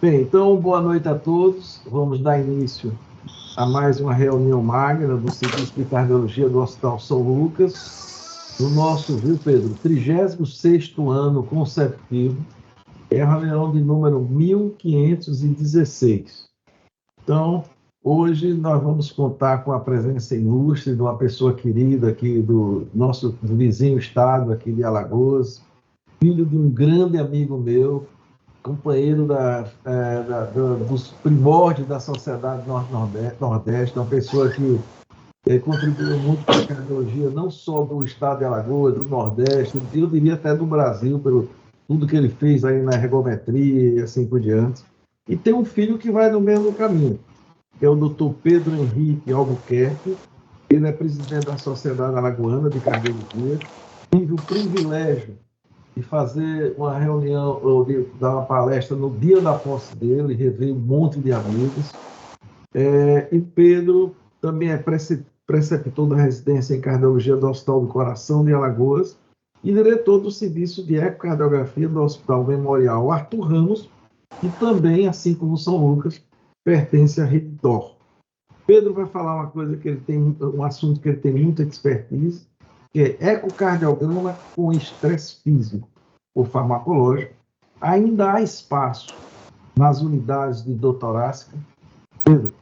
Bem, então, boa noite a todos. Vamos dar início a mais uma reunião magna do Serviço de Cardiologia do Hospital São Lucas, no nosso, viu, Pedro, 36º ano consecutivo, é a reunião de número 1516. Então, hoje nós vamos contar com a presença ilustre de uma pessoa querida aqui do nosso vizinho estado, aqui de Alagoas, filho de um grande amigo meu, companheiro dos primórdios da Sociedade Norte-Nordeste, uma pessoa que contribuiu muito para a cardiologia, não só do estado de Alagoas, do Nordeste, eu diria até do Brasil, pelo tudo que ele fez aí na ergometria e assim por diante. E tem um filho que vai no mesmo caminho, que é o Dr. Pedro Henrique Albuquerque. Ele é presidente da Sociedade Alagoana de Cardiologia. Tive o privilégio de fazer uma reunião, ou de dar uma palestra no dia da posse dele, rever um monte de amigos. E Pedro também é preceptor da residência em cardiologia do Hospital do Coração de Alagoas e diretor do serviço de ecocardiografia do Hospital Memorial Arthur Ramos, e também, assim como São Lucas, pertence à Rede DOR. Pedro vai falar uma coisa que ele tem, um assunto que ele tem muita expertise, que é ecocardiograma com estresse físico ou farmacológico. Ainda há espaço nas unidades de dor torácica? Pedro,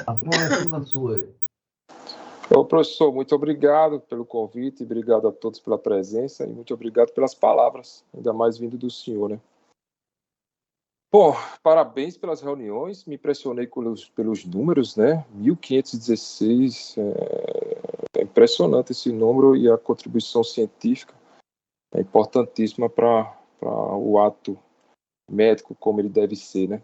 a palavra é toda sua aí. Ô, professor, muito obrigado pelo convite, obrigado a todos pela presença e muito obrigado pelas palavras, ainda mais vindo do senhor, né? Bom, parabéns pelas reuniões, me impressionei pelos números, né? 1516, é impressionante esse número e a contribuição científica é importantíssima para o ato médico como ele deve ser, né?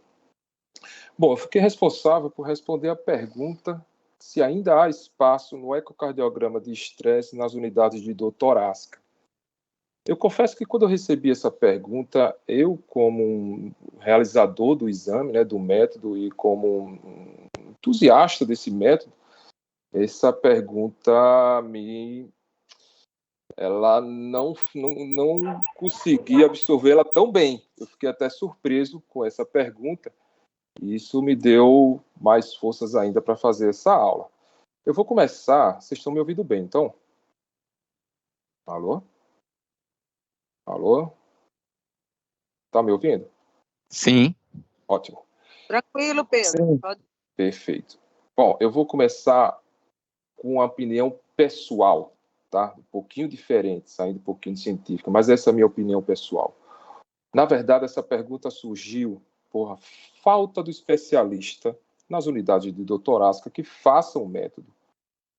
Bom, eu fiquei responsável por responder a pergunta se ainda há espaço no ecocardiograma de estresse nas unidades de dor torácica. Eu confesso que quando eu recebi essa pergunta, eu como um realizador do exame, né, do método e como um entusiasta desse método, essa pergunta ela não consegui absorvê-la tão bem. Eu fiquei até surpreso com essa pergunta. E isso me deu mais forças ainda para fazer essa aula. Eu vou começar. Vocês estão me ouvindo bem, então? Alô? Alô? Tá me ouvindo? Sim. Ótimo. Tranquilo, Pedro. Pode... Perfeito. Bom, eu vou começar com uma opinião pessoal, tá? Um pouquinho diferente, saindo um pouquinho de científica, mas essa é a minha opinião pessoal. Na verdade, essa pergunta surgiu por falta do especialista nas unidades de dor torácica que façam o método.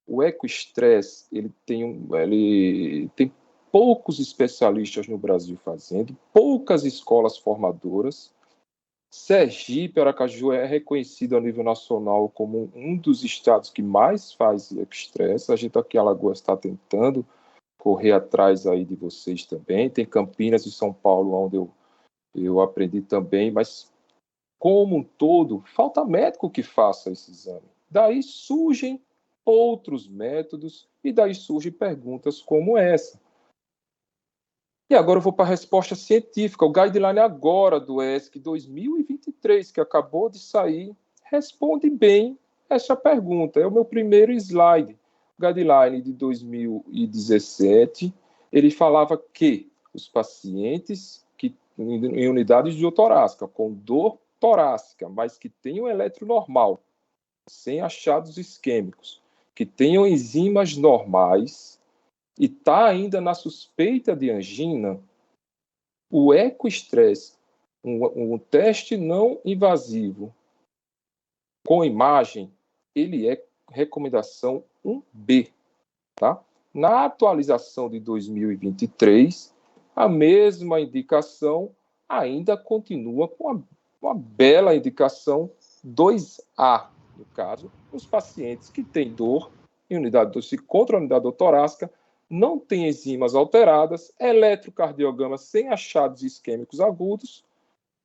O ecoestresse, ele tem poucos especialistas no Brasil fazendo, poucas escolas formadoras. Sergipe, Aracaju é reconhecido a nível nacional como um dos estados que mais faz ecoestresse. A gente aqui em Alagoas está tentando correr atrás aí de vocês também. Tem Campinas e São Paulo, onde eu aprendi também, mas como um todo, falta médico que faça esse exame. Daí surgem outros métodos e daí surgem perguntas como essa. E agora eu vou para a resposta científica. O guideline agora do ESC 2023, que acabou de sair, responde bem essa pergunta. É o meu primeiro slide. O guideline de 2017, ele falava que os pacientes que em unidades de dor torácica, com dor torácica, mas que tenham eletro normal, sem achados isquêmicos, que tenham enzimas normais e está ainda na suspeita de angina, o ecoestresse, um teste não invasivo com imagem, ele é recomendação 1B, tá? Na atualização de 2023, a mesma indicação ainda continua com uma bela indicação 2A, no caso, os pacientes que têm dor em unidade contra a unidade torácica, não têm enzimas alteradas, eletrocardiograma sem achados isquêmicos agudos,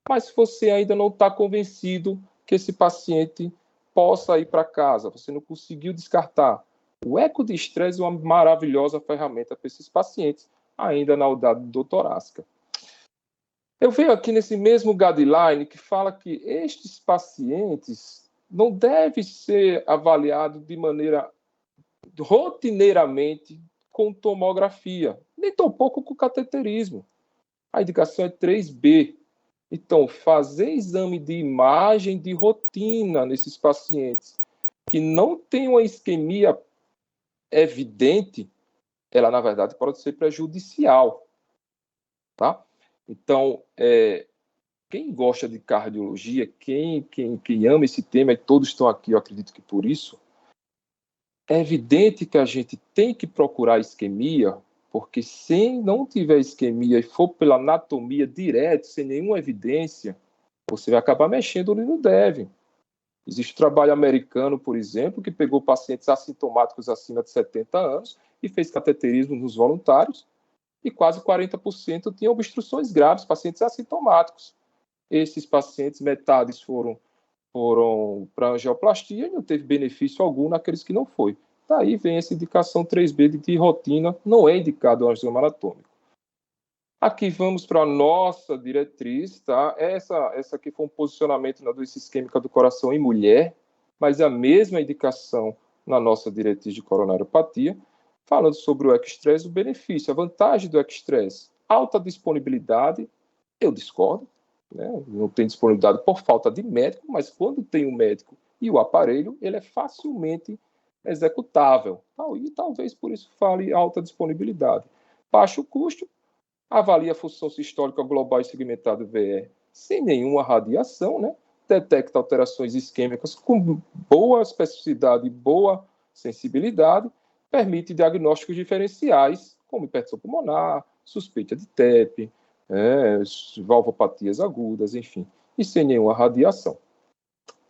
mas você ainda não está convencido que esse paciente possa ir para casa, você não conseguiu descartar. O eco de estresse é uma maravilhosa ferramenta para esses pacientes, ainda na unidade torácica. Eu venho aqui nesse mesmo guideline que fala que estes pacientes não devem ser avaliados de maneira rotineiramente com tomografia, nem tampouco com cateterismo. A indicação é 3B. Então, fazer exame de imagem de rotina nesses pacientes que não têm uma isquemia evidente, ela, na verdade, pode ser prejudicial. Tá? Então, quem gosta de cardiologia, quem ama esse tema, e todos estão aqui, eu acredito que por isso, é evidente que a gente tem que procurar isquemia, porque se não tiver isquemia e for pela anatomia direto, sem nenhuma evidência, você vai acabar mexendo onde não deve. Existe um trabalho americano, por exemplo, que pegou pacientes assintomáticos acima de 70 anos e fez cateterismo nos voluntários, e quase 40% tinham obstruções graves, pacientes assintomáticos. Esses pacientes, metades foram para angioplastia e não teve benefício algum naqueles que não foi. Daí vem essa indicação 3B de rotina, não é indicado o angiograma anatômico. Aqui vamos para a nossa diretriz, tá? Essa aqui foi um posicionamento na doença isquêmica do coração em mulher, mas é a mesma indicação na nossa diretriz de coronariopatia, falando sobre o ecostresse, o benefício, a vantagem do ecostresse, alta disponibilidade, eu discordo, né? Não tem disponibilidade por falta de médico, mas quando tem um médico e o aparelho, ele é facilmente executável. E talvez por isso fale alta disponibilidade. Baixo custo, avalia a função sistólica global e segmentada VE sem nenhuma radiação, né? Detecta alterações isquêmicas com boa especificidade e boa sensibilidade, permite diagnósticos diferenciais, como hipertensão pulmonar, suspeita de TEP, valvopatias agudas, enfim, e sem nenhuma radiação.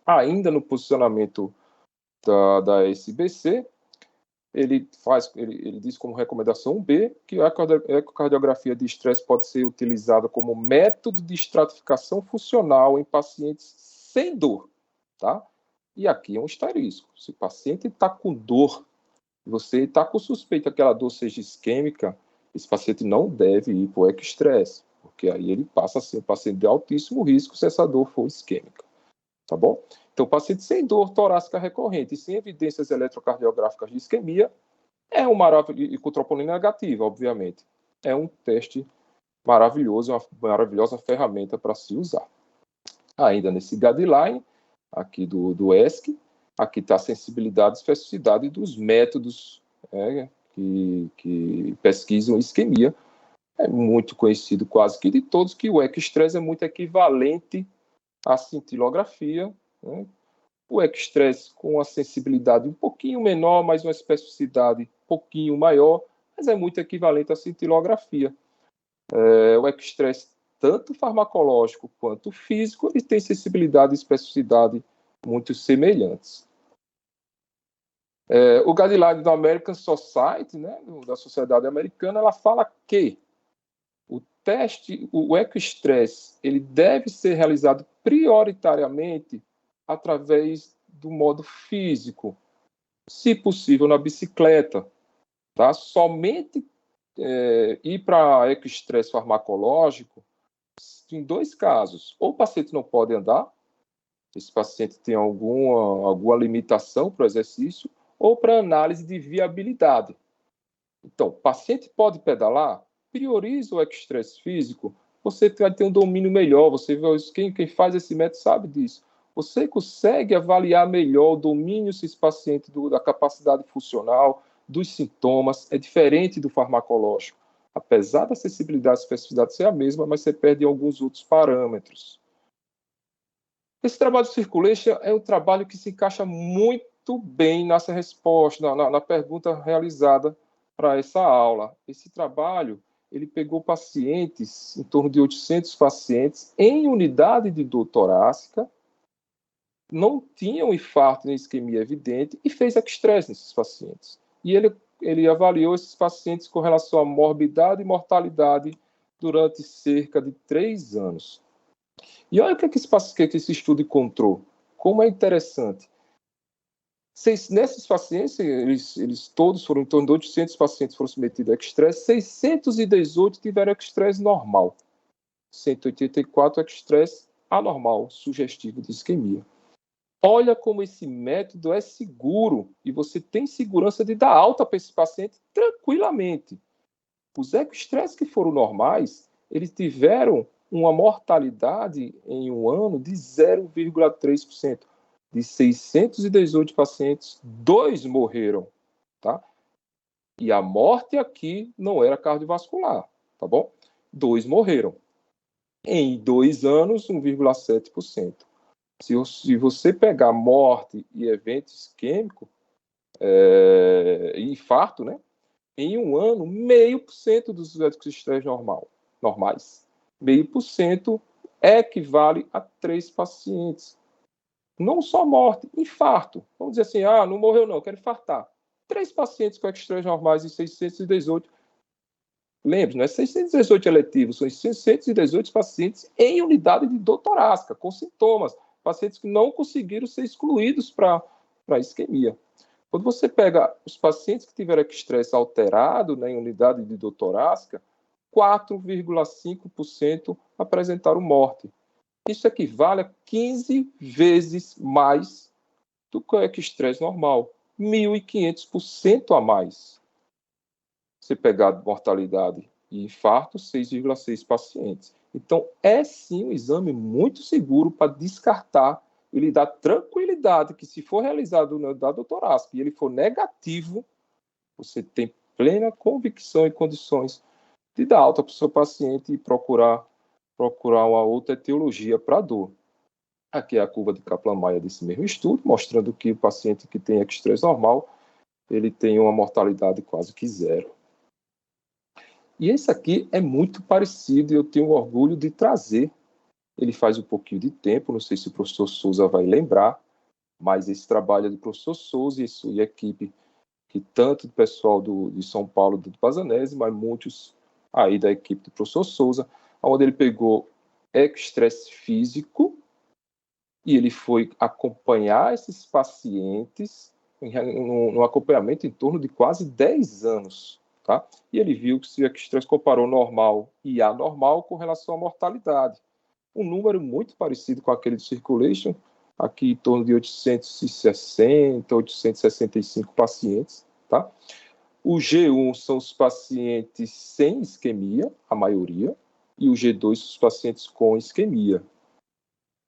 Ainda no posicionamento da SBC, ele diz como recomendação B que a ecocardiografia de estresse pode ser utilizada como método de estratificação funcional em pacientes sem dor, tá? E aqui é um asterisco. Se o paciente está com dor, você está com suspeita que aquela dor seja isquêmica, esse paciente não deve ir para o ecostresse, porque aí ele passa a ser um paciente de altíssimo risco se essa dor for isquêmica, tá bom? Então, paciente sem dor torácica recorrente e sem evidências eletrocardiográficas de isquemia é um maravilhoso, e com troponina negativa, obviamente. É um teste maravilhoso, uma maravilhosa ferramenta para se usar. Ainda nesse guideline, aqui do ESC, aqui está a sensibilidade e especificidade dos métodos que pesquisam isquemia. É muito conhecido quase que de todos que o ecostresse é muito equivalente à cintilografia, né? O ecostresse com a sensibilidade um pouquinho menor, mas uma especificidade um pouquinho maior, mas é muito equivalente à cintilografia. O ecostresse, tanto farmacológico quanto físico, ele tem sensibilidade e especificidade muito semelhantes. O guideline da American Society, né, da Sociedade Americana, ela fala que o ecostresse, ele deve ser realizado prioritariamente através do modo físico, se possível na bicicleta, tá? Somente ir para ecostresse farmacológico em 2 casos. Ou o paciente não pode andar, esse paciente tem alguma limitação para o exercício, ou para análise de viabilidade. Então, o paciente pode pedalar, prioriza o ecostresse físico, você vai ter um domínio melhor, quem faz esse método sabe disso. Você consegue avaliar melhor o domínio desse paciente da capacidade funcional, dos sintomas, é diferente do farmacológico. Apesar da sensibilidade e especificidade ser a mesma, mas você perde alguns outros parâmetros. Esse trabalho de Circulation é um trabalho que se encaixa muito bem nessa resposta, na pergunta realizada para essa aula. Esse trabalho, ele pegou pacientes, em torno de 800 pacientes, em unidade de dor torácica, não tinham infarto nem isquemia evidente e fez ecostresse nesses pacientes. E ele avaliou esses pacientes com relação à morbidade e mortalidade durante cerca de 3 anos. E olha o que esse estudo encontrou. Como é interessante. Nesses pacientes, eles todos foram, em torno de 800 pacientes foram submetidos a ecostresse, 618 tiveram ecostresse normal. 184 estresse anormal, sugestivo de isquemia. Olha como esse método é seguro e você tem segurança de dar alta para esse paciente tranquilamente. Os eco-estresses que foram normais, eles tiveram uma mortalidade em um ano de 0,3%. De 618 pacientes, 2 morreram, tá? E a morte aqui não era cardiovascular, tá bom? 2 morreram. Em 2 anos, 1,7%. Se você pegar morte e evento isquêmico, e infarto, né? Em um ano, 0,5% dos estresse normais. 0,5% equivale a 3 pacientes. Não só morte, infarto. Vamos dizer assim, não morreu não, quero infartar. 3 pacientes com estresse normais e 618. Lembre, não é 618 eletivos, são 618 pacientes em unidade de dor torácica, com sintomas. Pacientes que não conseguiram ser excluídos para isquemia. Quando você pega os pacientes que tiveram estresse alterado, né, em unidade de dor torácica, 4,5% apresentaram morte. Isso equivale a 15 vezes mais do que o estresse normal, 1.500% a mais. Você pegar mortalidade e infarto, 6,6 pacientes. Então, é sim um exame muito seguro para descartar e lhe dar tranquilidade que, se for realizado na unidade torácica e ele for negativo, você tem plena convicção e condições de dar alta para o seu paciente e procurar uma outra etiologia para a dor. Aqui é a curva de Kaplan-Meier desse mesmo estudo, mostrando que o paciente que tem estresse normal, ele tem uma mortalidade quase que 0. E esse aqui é muito parecido e eu tenho orgulho de trazer. Ele faz um pouquinho de tempo, não sei se o professor Souza vai lembrar, mas esse trabalho é do professor Souza e sua equipe, que tanto do pessoal de São Paulo, do Pazanese, mas muitos aí da equipe do professor Souza, onde ele pegou estresse físico e ele foi acompanhar esses pacientes no acompanhamento em torno de quase 10 anos. Tá? E ele viu que se o estresse comparou normal e anormal com relação à mortalidade. Um número muito parecido com aquele do Circulation, aqui em torno de 860, 865 pacientes. Tá? O G1 são os pacientes sem isquemia, a maioria, e o G2 são os pacientes com isquemia.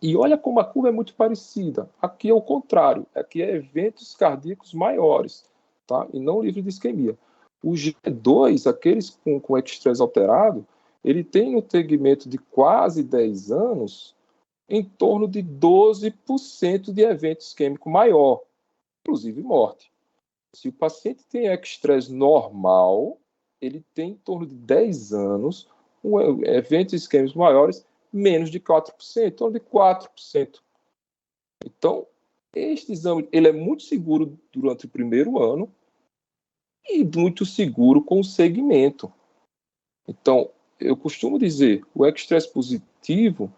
E olha como a curva é muito parecida. Aqui é o contrário, aqui é eventos cardíacos maiores, tá? E não livre de isquemia. O G2, aqueles com estresse alterado, ele tem um segmento de quase 10 anos em torno de 12% de evento isquêmico maior, inclusive morte. Se o paciente tem estresse normal, ele tem em torno de 10 anos eventos isquêmicos maiores, menos de 4%, em torno de 4%. Então, este exame ele é muito seguro durante o primeiro ano, e muito seguro com o segmento. Então, eu costumo dizer, o estresse positivo,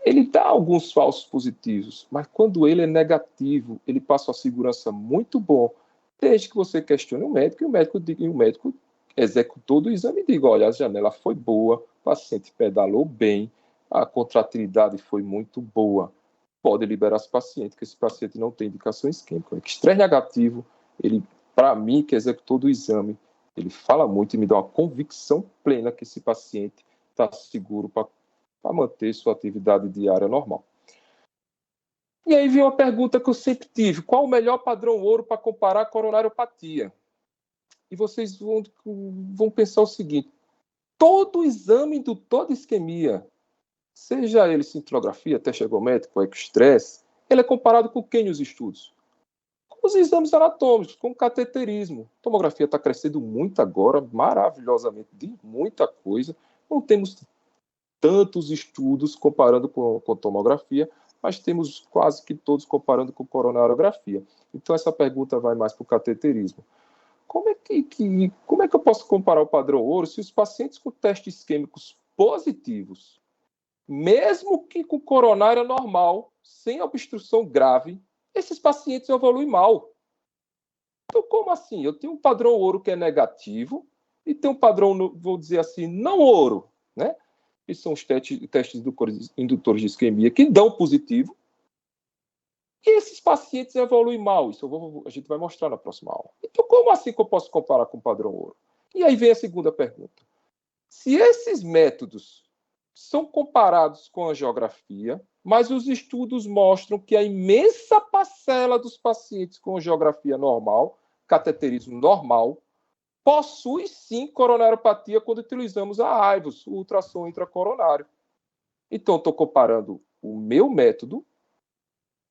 ele dá alguns falsos positivos, mas quando ele é negativo, ele passa uma segurança muito bom, desde que você questione o médico, e o médico executou do exame e diga, olha, a janela foi boa, o paciente pedalou bem, a contratilidade foi muito boa, pode liberar esse paciente, que esse paciente não tem indicação isquêmica. O estresse negativo, ele, para mim, que executou do exame, ele fala muito e me dá uma convicção plena que esse paciente está seguro para manter sua atividade diária normal. E aí vem uma pergunta que eu sempre tive: qual o melhor padrão ouro para comparar a coronariopatia? E vocês vão pensar o seguinte: todo exame do toda isquemia, seja ele cintilografia, teste ergométrico, ecostresse, ele é comparado com quem nos estudos? Com os exames anatômicos, com o cateterismo. A tomografia está crescendo muito agora, maravilhosamente, de muita coisa. Não temos tantos estudos comparando com tomografia, mas temos quase que todos comparando com coronariografia. Então, essa pergunta vai mais para o cateterismo. Como é que eu posso comparar o padrão ouro se os pacientes com testes isquêmicos positivos, mesmo que com coronária normal, sem obstrução grave, esses pacientes evoluem mal? Então, como assim? Eu tenho um padrão ouro que é negativo e tenho um padrão, vou dizer assim, não ouro, né? que são os testes indutores de isquemia, que dão positivo, e esses pacientes evoluem mal. Isso a gente vai mostrar na próxima aula. Então, como assim que eu posso comparar com o padrão ouro? E aí vem a segunda pergunta. Se esses métodos são comparados com a angiografia, mas os estudos mostram que a imensa parcela dos pacientes com angiografia normal, cateterismo normal, possui sim coronariopatia quando utilizamos a AIVUS, o ultrassom intracoronário. Então, estou comparando o meu método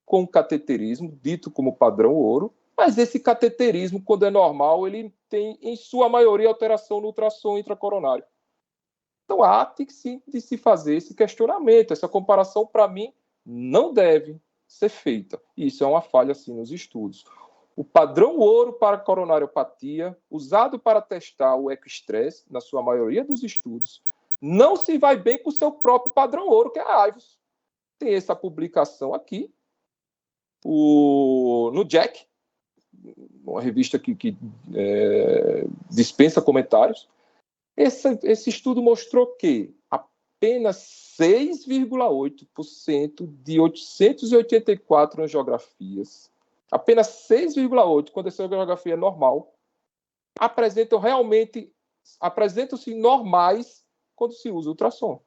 com o cateterismo, dito como padrão ouro, mas esse cateterismo, quando é normal, ele tem, em sua maioria, alteração no ultrassom intracoronário. Então, há de se fazer esse questionamento. Essa comparação, para mim, não deve ser feita. E isso é uma falha, sim, nos estudos. O padrão ouro para coronariopatia, usado para testar o ecoestresse, na sua maioria dos estudos, não se vai bem com o seu próprio padrão ouro, que é a AIVUS. Tem essa publicação aqui, no JACC, uma revista que dispensa comentários. Esse estudo mostrou que apenas 6,8% de 884 angiografias, apenas 6,8%, quando essa angiografia é normal, apresentam-se normais quando se usa ultrassom.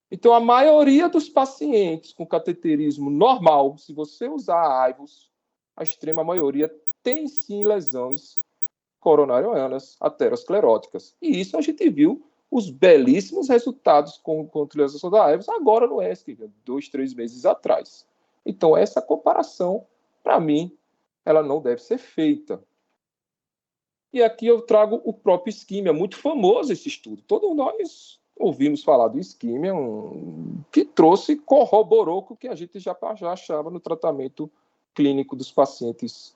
Então, a maioria dos pacientes com cateterismo normal, se você usar a AIVUS, a extrema maioria tem sim lesões coronarianas ateroscleróticas. E isso a gente viu os belíssimos resultados com a utilização da AIVUS agora no ESC, 2, 3 meses atrás. Então, essa comparação, para mim, ela não deve ser feita. E aqui eu trago o próprio isquímia, muito famoso esse estudo. Todos nós ouvimos falar do isquímia, que corroborou com o que a gente já achava no tratamento clínico dos pacientes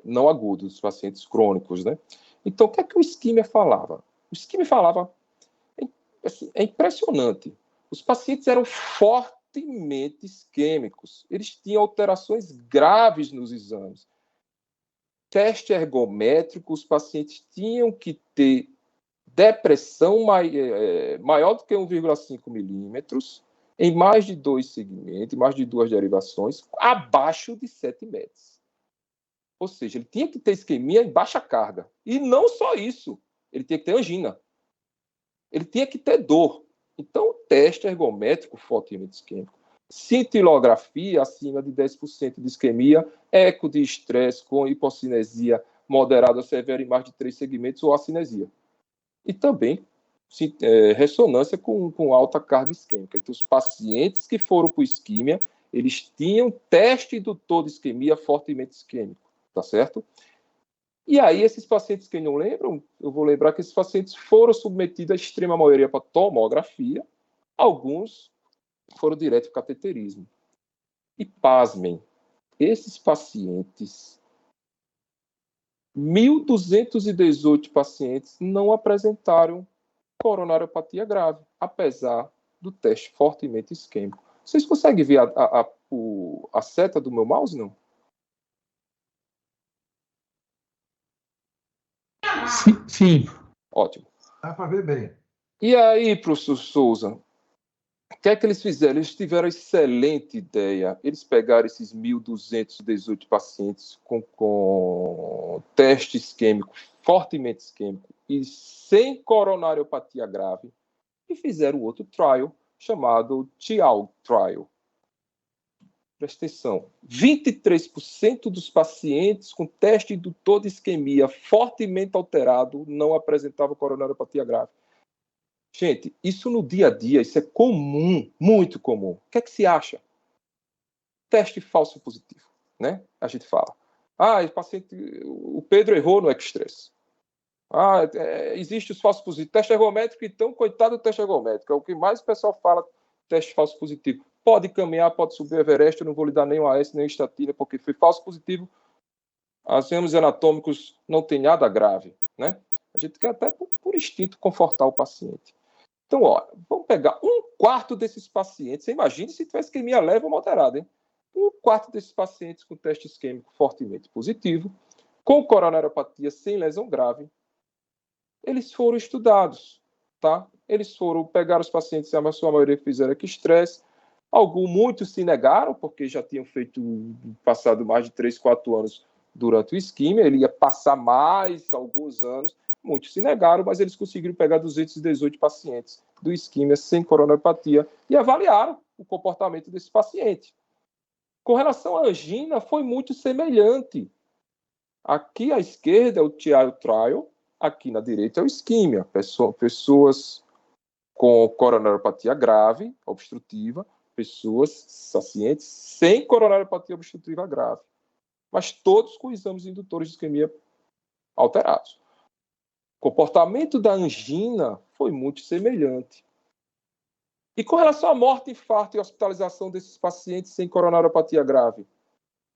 não agudos, dos pacientes crônicos, né? Então, o que é que o isquímia falava? O isquímia falava, assim, é impressionante, os pacientes eram fortemente isquêmicos, eles tinham alterações graves nos exames. Teste ergométrico, os pacientes tinham que ter depressão maior do que 1,5 milímetros, em mais de 2 segmentos, mais de 2 derivações, abaixo de 7 metros. Ou seja, ele tinha que ter isquemia em baixa carga. E não só isso, ele tinha que ter angina. Ele tinha que ter dor. Então, teste ergométrico fortemente isquêmico. Cintilografia acima de 10% de isquemia, eco de estresse com hipocinesia moderada ou severa em mais de 3 segmentos ou acinesia. E também ressonância com alta carga isquêmica. Então, os pacientes que foram para isquímia, eles tinham teste indutor de isquemia fortemente isquêmico, tá certo? E aí, esses pacientes que não lembram, eu vou lembrar que esses pacientes foram submetidos, a extrema maioria, para tomografia, alguns foram direto para cateterismo. E pasmem, esses pacientes, 1.218 pacientes não apresentaram coronariopatia grave, apesar do teste fortemente isquêmico. Vocês conseguem ver a seta do meu mouse, não? Sim. Ótimo. Dá para ver bem. E aí, professor Souza, o que é que eles fizeram? Eles tiveram a excelente ideia. Eles pegaram esses 1.218 pacientes com teste isquêmico, fortemente isquêmico, e sem coronariopatia grave, e fizeram outro trial chamado TIAL Trial. Presta atenção, 23% dos pacientes com teste indutor de isquemia fortemente alterado não apresentavam coronariopatia grave. Gente, isso no dia a dia, isso é comum, muito comum. O que é que se acha? Teste falso positivo, né? A gente fala. O Pedro errou no ecoestresse. Existe os falsos positivos. Teste ergométrico, então, coitado do teste ergométrico. É o que mais o pessoal fala, teste falso positivo. Pode caminhar, pode subir o Everest, eu não vou lhe dar nem o AS, nem estatina, porque foi falso positivo. Os exames anatômicos não tem nada grave, né? A gente quer até, por instinto, confortar o paciente. Então, vamos pegar 1/4 desses pacientes. Você imagine se tivesse isquemia leve ou moderada, hein? 1/4 desses pacientes com teste isquêmico fortemente positivo, com coronariopatia sem lesão grave, eles foram estudados. tá? Eles pegaram os pacientes, a sua maioria fizeram estresse. Muitos se negaram, porque já tinham passado mais de 3, 4 anos durante o isquímia, ele ia passar mais alguns anos. Muitos se negaram, mas eles conseguiram pegar 218 pacientes do isquímia sem coronariopatia e avaliaram o comportamento desse paciente. Com relação à angina, foi muito semelhante. Aqui à esquerda é o trial, aqui na direita é o isquímia. Pessoas com coronariopatia grave, obstrutiva, pacientes sem coronariopatia obstrutiva grave, mas todos com exames indutores de isquemia alterados. O comportamento da angina foi muito semelhante. E com relação à morte, infarto e hospitalização desses pacientes sem coronariopatia grave,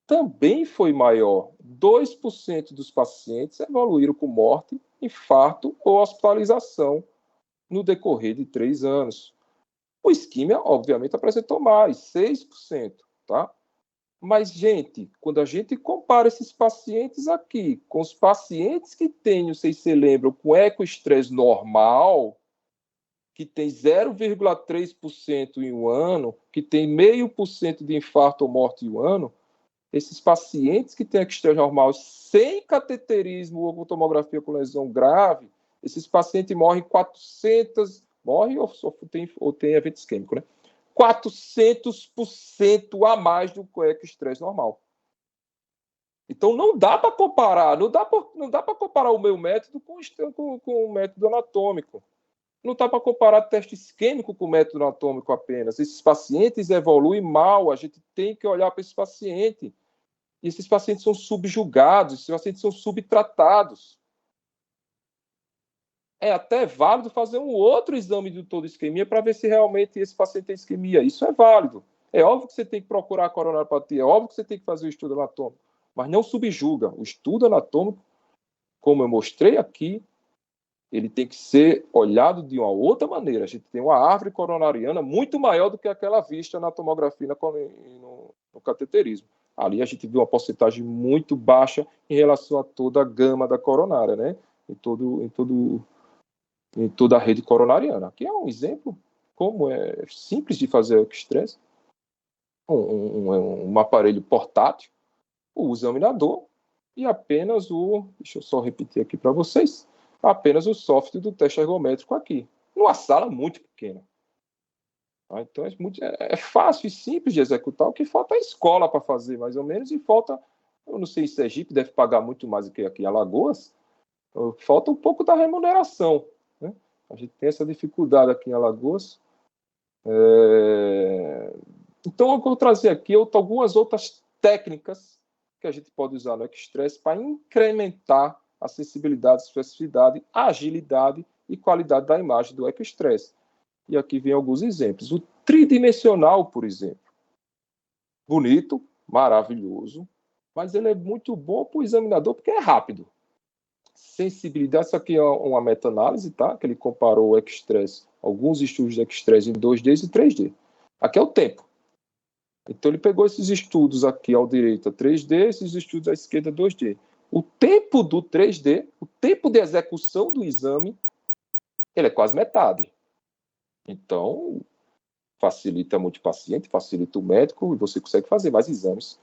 também foi maior. 2% dos pacientes evoluíram com morte, infarto ou hospitalização no decorrer de 3 anos. O isquímia, obviamente, apresentou mais, 6%, tá? Mas, gente, quando a gente compara esses pacientes aqui com os pacientes que têm, não sei se você lembra, com ecoestresse normal, que tem 0,3% em um ano, que tem 0,5% de infarto ou morte em um ano, esses pacientes que têm ecoestresse normal sem cateterismo ou tomografia com lesão grave, esses pacientes morrem 400, ou tem evento isquêmico, né? 400% a mais do que o ecoestresse normal. Então não dá para comparar, não dá para comparar o meu método com o método anatômico. Não dá para comparar teste isquêmico com o método anatômico apenas. Esses pacientes evoluem mal, a gente tem que olhar para esse paciente. E esses pacientes são subjugados, esses pacientes são subtratados. É até válido fazer um outro exame de toda isquemia para ver se realmente esse paciente tem isquemia. Isso é válido. É óbvio que você tem que procurar a coronariopatia, é óbvio que você tem que fazer o estudo anatômico, mas não subjuga. O estudo anatômico, como eu mostrei aqui, ele tem que ser olhado de uma outra maneira. A gente tem uma árvore coronariana muito maior do que aquela vista na tomografia e no cateterismo. Ali a gente viu uma porcentagem muito baixa em relação a toda a gama da coronária, né? Em toda a rede coronariana. Aqui é um exemplo como é simples de fazer o estresse. Um aparelho portátil, o examinador e apenas deixa eu só repetir aqui para vocês, apenas o software do teste ergométrico aqui, numa sala muito pequena. Então é fácil e simples de executar. O que falta é escola para fazer, mais ou menos, e falta, eu não sei se Sergipe deve pagar muito mais do que aqui em Alagoas, falta um pouco da remuneração, né? A gente tem essa dificuldade aqui em Alagoas. Então eu vou trazer aqui algumas outras técnicas que a gente pode usar no estresse para incrementar a sensibilidade, especificidade, agilidade e qualidade da imagem do ecoestresse. E aqui vem alguns exemplos. O tridimensional, por exemplo. Bonito, maravilhoso, mas ele é muito bom para o examinador porque é rápido. Sensibilidade, isso aqui é uma meta-análise, tá? Que ele comparou o ecoestresse, alguns estudos de ecoestresse em 2D e 3D. Aqui é o tempo. Então ele pegou esses estudos aqui à direita 3D, esses estudos à esquerda 2D. O tempo do 3D, o tempo de execução do exame, ele é quase metade. Então, facilita muito o paciente, facilita o médico, e você consegue fazer mais exames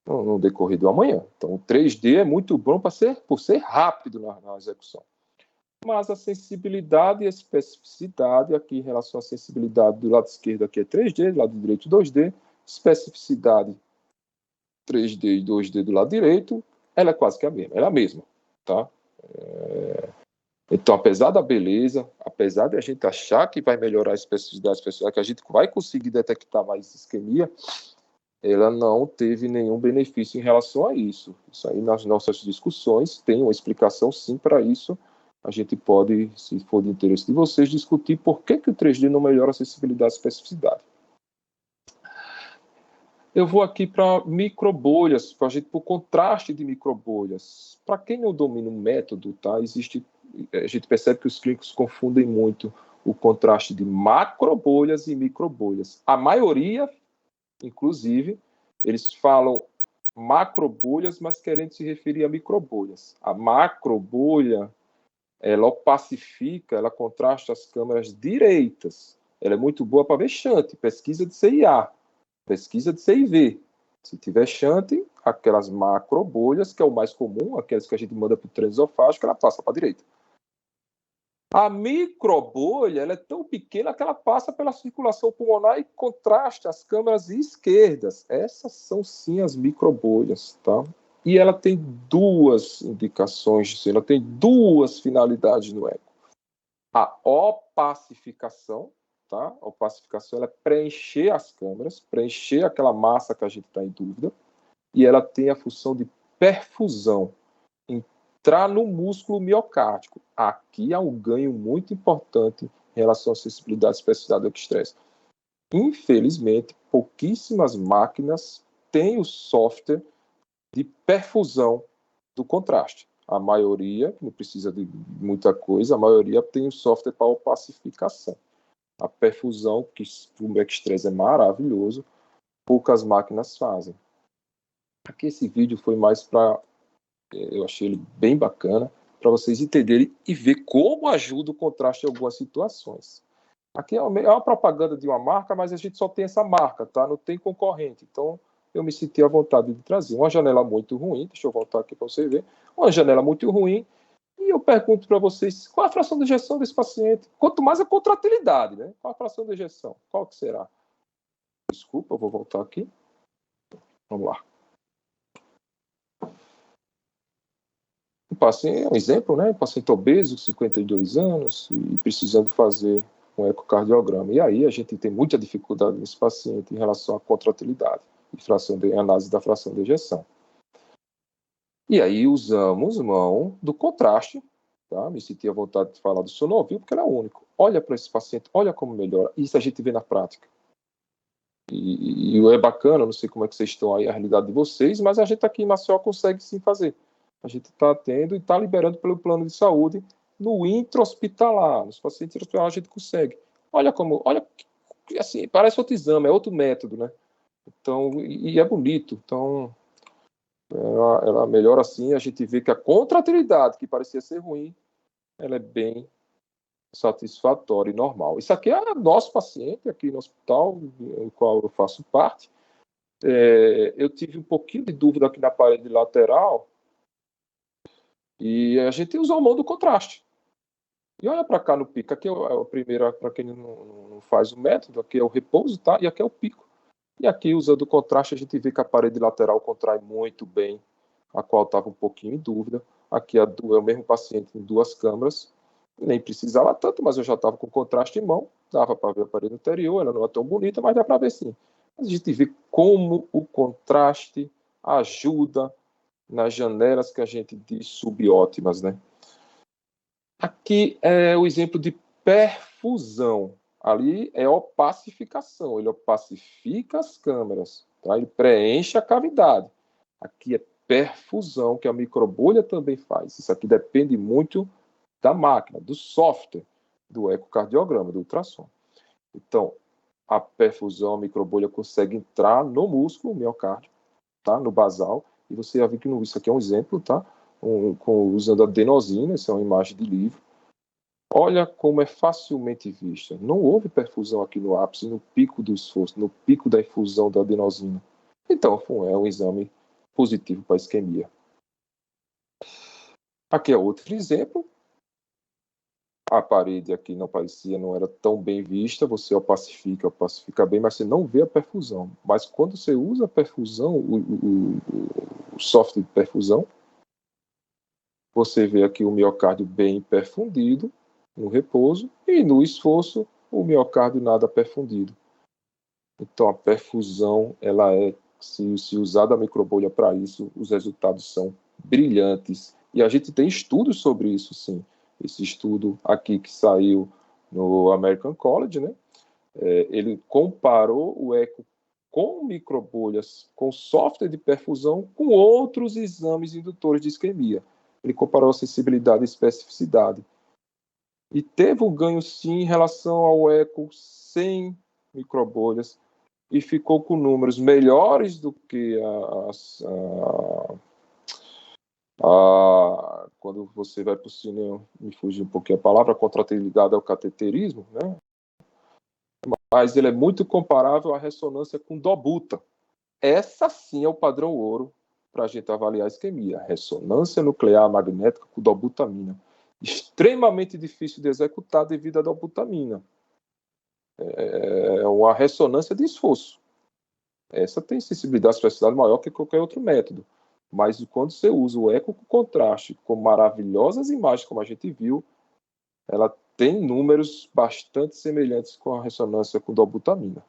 no decorrer do amanhã. Então, o 3D é muito bom por ser rápido na execução. Mas a sensibilidade e a especificidade, aqui em relação à sensibilidade do lado esquerdo, aqui é 3D, do lado direito 2D, especificidade 3D e 2D do lado direito, ela é quase que a mesma, ela é a mesma, tá? Então, apesar da beleza, apesar de a gente achar que vai melhorar a especificidade, que a gente vai conseguir detectar mais isquemia, ela não teve nenhum benefício em relação a isso. Isso aí, nas nossas discussões, tem uma explicação sim para isso. A gente pode, se for de interesse de vocês, discutir por que o 3D não melhora a sensibilidade e especificidade. Eu vou aqui para microbolhas, para o contraste de microbolhas. Para quem não domina o método, tá, a gente percebe que os clínicos confundem muito o contraste de macrobolhas e microbolhas. A maioria, inclusive, eles falam macrobolhas, mas querendo se referir a microbolhas. A macrobolha ela opacifica, ela contrasta as câmeras direitas. Ela é muito boa para ver shunt, pesquisa de CIA, pesquisa de CIV. Se tiver shunt, aquelas macrobolhas, que é o mais comum, aquelas que a gente manda para o treino esofágico, ela passa para a direita. A microbolha, ela é tão pequena que ela passa pela circulação pulmonar e contrasta as câmeras esquerdas. Essas são sim as microbolhas, tá? E ela tem duas indicações, ela tem duas finalidades no eco. A opacificação, tá? A opacificação ela é preencher as câmeras, preencher aquela massa que a gente está em dúvida, e ela tem a função de perfusão, entrar no músculo miocárdico. Aqui há um ganho muito importante em relação à sensibilidade e especificidade do estresse. Infelizmente, pouquíssimas máquinas têm o software de perfusão do contraste. A maioria, não precisa de muita coisa, a maioria tem o software para opacificação. A perfusão, que para o estresse é maravilhoso, poucas máquinas fazem. Aqui esse vídeo foi mais para... Eu achei ele bem bacana, para vocês entenderem e ver como ajuda o contraste em algumas situações. Aqui é uma propaganda de uma marca, mas a gente só tem essa marca, tá? Não tem concorrente. Então, eu me senti à vontade de trazer. Uma janela muito ruim, deixa eu voltar aqui para você ver. Uma janela muito ruim. E eu pergunto para vocês, qual a fração de ejeção desse paciente? Quanto mais a contratilidade, né? Qual a fração de ejeção? Qual que será? Desculpa, eu vou voltar aqui. Vamos lá. Um paciente, um exemplo, né? Um paciente obeso, 52 anos, e precisando fazer um ecocardiograma. E aí a gente tem muita dificuldade nesse paciente em relação à contratilidade e análise da fração de ejeção. E aí usamos mão do contraste, tá? Me senti à vontade de falar do sonovil, porque ele é único. Olha para esse paciente, olha como melhora. Isso a gente vê na prática. E é bacana, não sei como é que vocês estão aí, a realidade de vocês, mas a gente aqui em Maceió consegue sim fazer. A gente está tendo e está liberando pelo plano de saúde no intra-hospitalar. Nos pacientes hospitalares a gente consegue. Olha como, olha, assim, parece outro exame, é outro método, né? Então, e é bonito. Então, ela melhora assim, a gente vê que a contratilidade, que parecia ser ruim, ela é bem satisfatória e normal. Isso aqui é nosso paciente, aqui no hospital, no qual eu faço parte. Eu tive um pouquinho de dúvida aqui na parede lateral, e a gente usou a mão do contraste. E olha para cá no pico. Aqui é a primeira, para quem não faz o método, aqui é o repouso, tá? E aqui é o pico. E aqui, usando o contraste, a gente vê que a parede lateral contrai muito bem, a qual estava um pouquinho em dúvida. Aqui é o mesmo paciente em duas câmeras. Nem precisava tanto, mas eu já estava com contraste em mão. Dava para ver a parede anterior, ela não é tão bonita, mas dá para ver sim. Mas a gente vê como o contraste ajuda nas janelas que a gente diz subótimas, né? Aqui é o exemplo de perfusão. Ali é opacificação, ele opacifica as câmeras, tá? Ele preenche a cavidade. Aqui é perfusão, que a microbolha também faz. Isso aqui depende muito da máquina, do software, do ecocardiograma, do ultrassom. Então, a perfusão, a microbolha consegue entrar no músculo, miocárdio, tá? No basal, e você já viu que isso aqui é um exemplo, tá? Usando adenosina, isso é uma imagem de livro. Olha como é facilmente vista. Não houve perfusão aqui no ápice, no pico do esforço, no pico da infusão da adenosina. Então, é um exame positivo para a isquemia. Aqui é outro exemplo. A parede aqui não era tão bem vista. Você opacifica bem, mas você não vê a perfusão. Mas quando você usa a perfusão, o software de perfusão, você vê aqui o miocárdio bem perfundido, no repouso, e no esforço, o miocárdio nada perfundido. Então, a perfusão, ela se usada a microbolha para isso, os resultados são brilhantes. E a gente tem estudos sobre isso, sim. Esse estudo aqui que saiu no American College, né? Ele comparou o eco com microbolhas, com software de perfusão, com outros exames indutores de isquemia. Ele comparou a sensibilidade e especificidade. E teve um ganho, sim, em relação ao eco sem microbolhas, e ficou com números melhores do que Quando você vai para o cinema, me fugiu um pouquinho a palavra, contrato-ligado ao cateterismo, né? Mas ele é muito comparável à ressonância com dobuta. Essa sim é o padrão ouro para a gente avaliar a isquemia. Ressonância nuclear magnética com dobutamina. Extremamente difícil de executar devido à dobutamina. É uma ressonância de esforço. Essa tem sensibilidade e especificidade maior que qualquer outro método. Mas quando você usa o eco com contraste, com maravilhosas imagens, como a gente viu, ela tem números bastante semelhantes com a ressonância com dobutamina.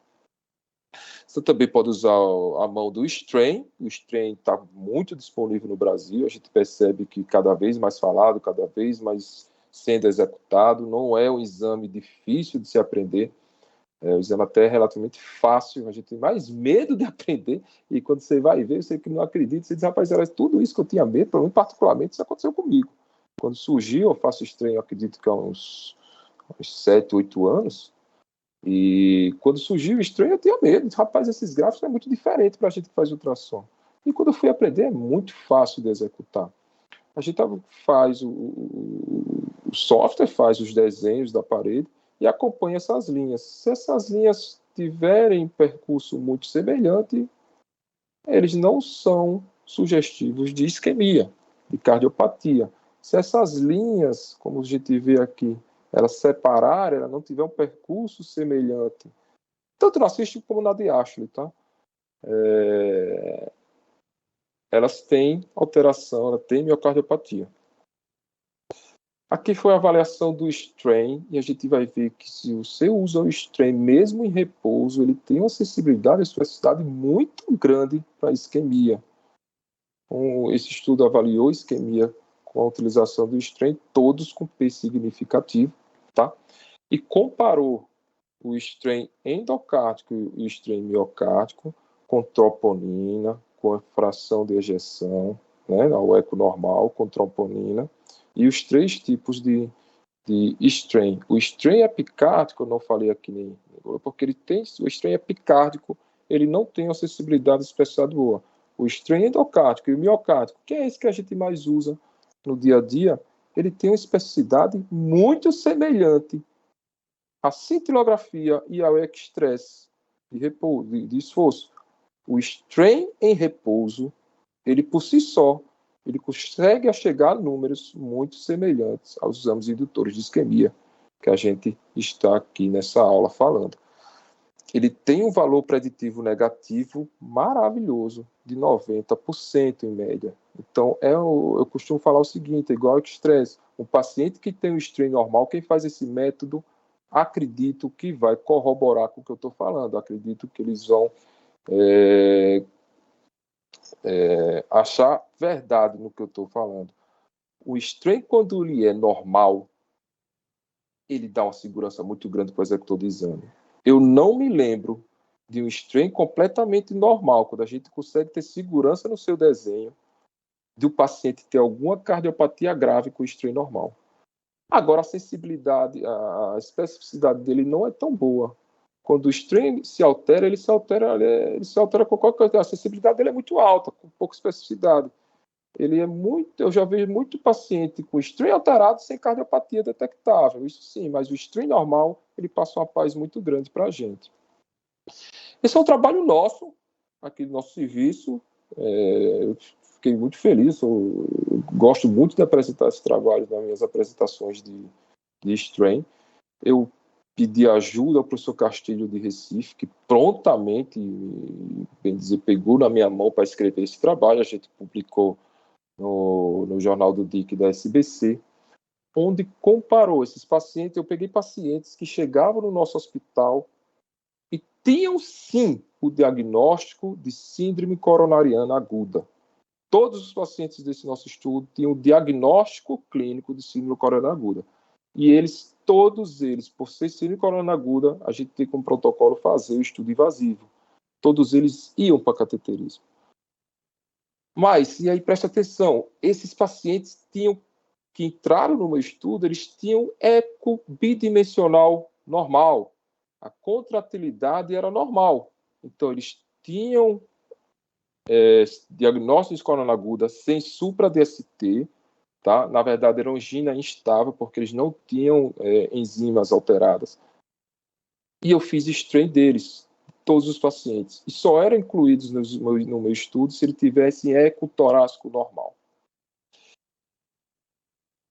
Você também pode usar a mão do strain. O strain está muito disponível no Brasil. A gente percebe que cada vez mais falado, cada vez mais sendo executado. Não é um exame difícil de se aprender. É um exame até relativamente fácil. A gente tem mais medo de aprender. E quando você vai ver, você que não acredita, você diz, rapaz, era tudo isso que eu tinha medo. Para mim, particularmente, isso aconteceu comigo. Quando surgiu, eu faço strain, eu acredito que há uns 7, 8 anos. E quando surgiu o estranho, eu tinha medo. Rapaz, esses gráficos é muito diferente para a gente que faz ultrassom. E quando eu fui aprender, é muito fácil de executar. A gente faz o software, faz os desenhos da parede e acompanha essas linhas. Se essas linhas tiverem percurso muito semelhante, eles não são sugestivos de isquemia, de cardiopatia. Se essas linhas, como a gente vê aqui, elas separarem, ela não tiver um percurso semelhante, tanto na CIST como na de Ashley, tá? Elas têm alteração, ela tem miocardiopatia. Aqui foi a avaliação do strain, e a gente vai ver que se você usa o strain mesmo em repouso, ele tem uma sensibilidade e especificidade muito grande para isquemia. Esse estudo avaliou isquemia com a utilização do strain, todos com P significativo, tá? E comparou o strain endocárdico e o strain miocárdico com troponina, com a fração de ejeção, né, o eco normal, com troponina, e os 3 tipos de strain. O strain epicárdico, eu não falei aqui nem porque ele tem, o strain epicárdico, ele não tem uma sensibilidade especial boa. O strain endocárdico e o miocárdico, que é esse que a gente mais usa no dia a dia, ele tem uma especificidade muito semelhante à cintilografia e ao estresse de esforço. O strain em repouso, ele por si só, ele consegue chegar a números muito semelhantes aos exames indutores de isquemia, que a gente está aqui nessa aula falando. Ele tem um valor preditivo negativo maravilhoso, de 90% em média. Então, eu costumo falar o seguinte, igual ao estresse, um paciente que tem um strain normal, quem faz esse método, acredito que vai corroborar com o que eu estou falando, acredito que eles vão achar verdade no que eu estou falando. O strain, quando ele é normal, ele dá uma segurança muito grande para o executor de exame. Eu não me lembro de um strain completamente normal, quando a gente consegue ter segurança no seu desenho, de o paciente ter alguma cardiopatia grave com o strain normal. Agora, a sensibilidade, a especificidade dele não é tão boa. Quando o strain se altera, ele se altera com qualquer coisa. A sensibilidade dele é muito alta, com pouca especificidade. Eu já vejo muito paciente com strain alterado sem cardiopatia detectável, isso sim, mas o strain normal, ele passa uma paz muito grande para a gente. Esse é um trabalho nosso, aqui do nosso serviço, eu fiquei muito feliz, eu gosto muito de apresentar esse trabalho nas minhas apresentações de strain. Eu pedi ajuda ao professor Castilho de Recife, que prontamente, bem dizer, pegou na minha mão para escrever esse trabalho, a gente publicou no Jornal do DIC da SBC, onde comparou esses pacientes. Eu peguei pacientes que chegavam no nosso hospital e tinham sim o diagnóstico de síndrome coronariana aguda. Todos os pacientes desse nosso estudo tinham o diagnóstico clínico de síndrome coronariana aguda. E todos eles, por ser síndrome coronariana aguda, a gente tem como protocolo fazer o estudo invasivo. Todos eles iam para cateterismo. Mas, e aí presta atenção, esses pacientes que entraram no meu estudo, eles tinham eco bidimensional normal. A contratilidade era normal. Então, eles tinham diagnóstico de escoliose aguda sem supra-DST, tá? Na verdade, era angina instável, porque eles não tinham enzimas alteradas. E eu fiz strain deles, todos os pacientes. E só eram incluídos no meu estudo se ele tivesse eco torácico normal.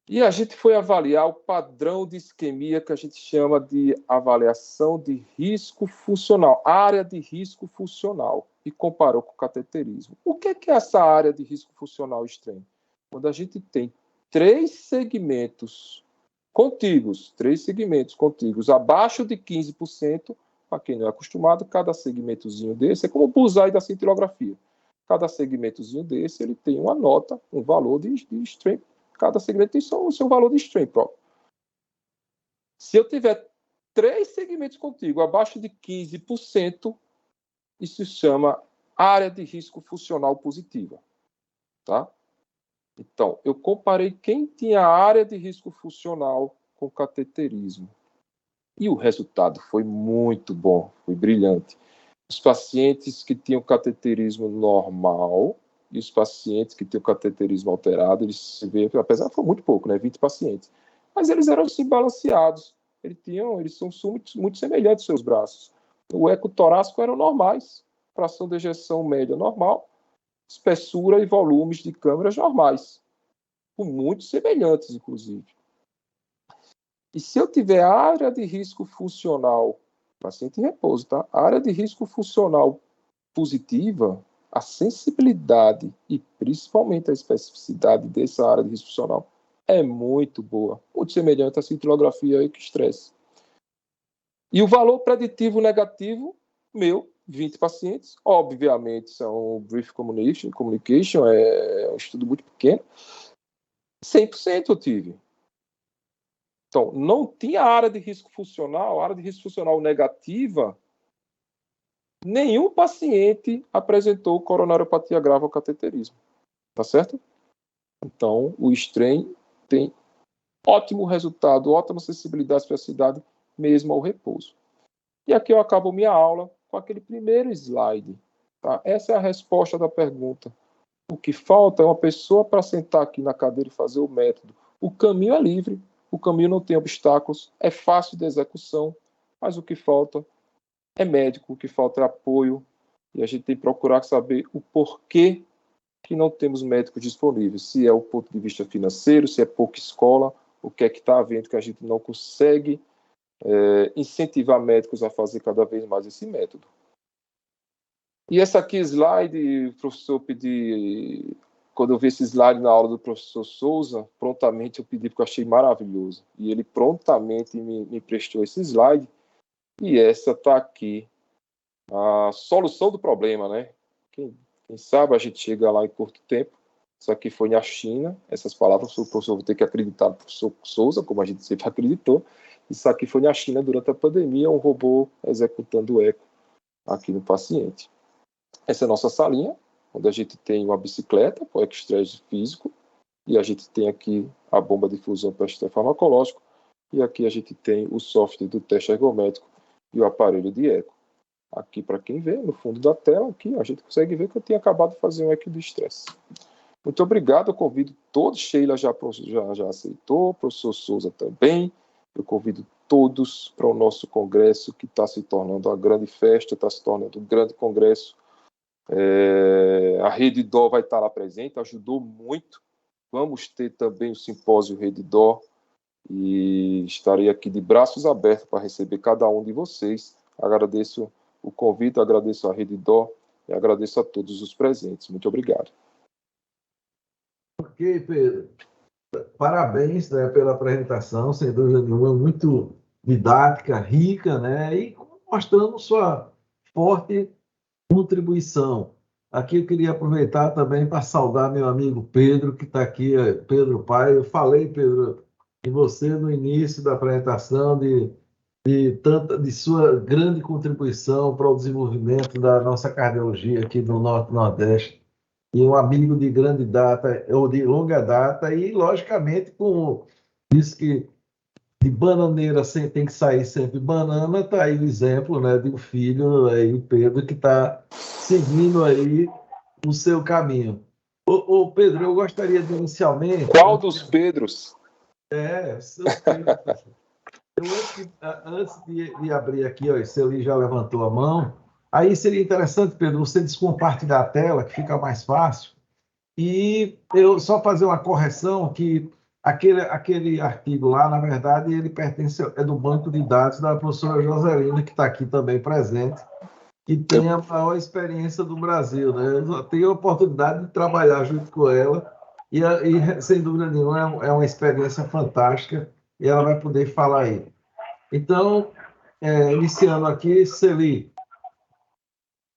E a gente foi avaliar o padrão de isquemia que a gente chama de avaliação de risco funcional, área de risco funcional, e comparou com o cateterismo. O que é essa área de risco funcional extremo? Quando a gente tem 3 segmentos contíguos, abaixo de 15%, para quem não é acostumado, cada segmentozinho desse é como o bullseye da cintilografia. Cada segmentozinho desse ele tem uma nota, um valor de strain. Cada segmento tem o seu valor de strain próprio. Se eu tiver 3 segmentos contíguos abaixo de 15%, isso se chama área de risco funcional positiva. Tá? Então, eu comparei quem tinha área de risco funcional com cateterismo. E o resultado foi muito bom, foi brilhante. Os pacientes que tinham cateterismo normal e os pacientes que tinham cateterismo alterado, eles se vê, apesar que foi muito pouco, né, 20 pacientes, mas eles eram assim balanceados. Eles são muito semelhantes aos seus braços. O eco torácico eram normais, fração de ejeção média normal, espessura e volumes de câmeras normais, muito semelhantes, inclusive. E se eu tiver área de risco funcional, paciente em repouso, tá? A área de risco funcional positiva, a sensibilidade e principalmente a especificidade dessa área de risco funcional é muito boa, muito semelhante à cintilografia e estresse. E o valor preditivo negativo, 20 pacientes, obviamente são brief communication, é um estudo muito pequeno, 100% eu tive. Então, não tinha área de risco funcional negativa, nenhum paciente apresentou coronariopatia grave ou cateterismo. Tá certo? Então, o strain tem ótimo resultado, ótima sensibilidade e especificidade, mesmo ao repouso. E aqui eu acabo minha aula com aquele primeiro slide. Tá? Essa é a resposta da pergunta. O que falta é uma pessoa para sentar aqui na cadeira e fazer o método. O caminho é livre, o caminho não tem obstáculos, é fácil de execução, mas o que falta é médico, o que falta é apoio, e a gente tem que procurar saber o porquê que não temos médicos disponíveis. Se é o ponto de vista financeiro, se é pouca escola, o que é que está havendo que a gente não consegue incentivar médicos a fazer cada vez mais esse método. E essa aqui, slide, o professor pedi, quando eu vi esse slide na aula do professor Souza, prontamente eu pedi porque eu achei maravilhoso. E ele prontamente me emprestou esse slide. E essa está aqui, a solução do problema, né? Quem sabe a gente chega lá em curto tempo. Isso aqui foi na China. Essas palavras o professor vai ter que acreditar no professor Souza, como a gente sempre acreditou. Isso aqui foi na China durante a pandemia, um robô executando eco aqui no paciente. Essa é a nossa salinha, onde a gente tem uma bicicleta com estresse físico, e a gente tem aqui a bomba de fusão para estresse farmacológico, e aqui a gente tem o software do teste ergométrico e o aparelho de eco. Aqui, para quem vê, no fundo da tela, aqui a gente consegue ver que eu tinha acabado de fazer um eco do estresse. Muito obrigado, eu convido todos, Sheila já aceitou, o professor Souza também, eu convido todos para o nosso congresso, que está se tornando uma grande festa, está se tornando um grande congresso. A Rede Dó vai estar lá presente, ajudou muito. Vamos ter também o simpósio Rede Dó, e estarei aqui de braços abertos para receber cada um de vocês. Agradeço o convite, agradeço a Rede Dó e agradeço a todos os presentes. Muito obrigado. Ok, Pedro. Parabéns, né, pela apresentação, sem dúvida nenhuma, muito didática, rica, né, e mostrando sua forte contribuição. Aqui eu queria aproveitar também para saudar meu amigo Pedro, que está aqui, Pedro Pai. Eu falei, Pedro, em você no início da apresentação de sua grande contribuição para o desenvolvimento da nossa cardiologia aqui no Norte e Nordeste. E um amigo de grande data, ou de longa data, e logicamente com isso que de bananeira tem que sair sempre banana, está aí o exemplo, né, de um filho, aí, o Pedro, que está seguindo aí o seu caminho. Ô, Pedro, eu gostaria de inicialmente... Qual dos Pedros? Seu Pedro. Antes de abrir aqui, ó, seu Lee já levantou a mão, aí seria interessante, Pedro, você descompartilhar a tela, que fica mais fácil, e eu só fazer uma correção que aquele artigo lá, na verdade, ele é do banco de dados da professora Joselina, que está aqui também presente, que tem a maior experiência do Brasil, né? Eu tenho a oportunidade de trabalhar junto com ela e sem dúvida nenhuma, é uma experiência fantástica e ela vai poder falar aí. Então, iniciando aqui, Celi,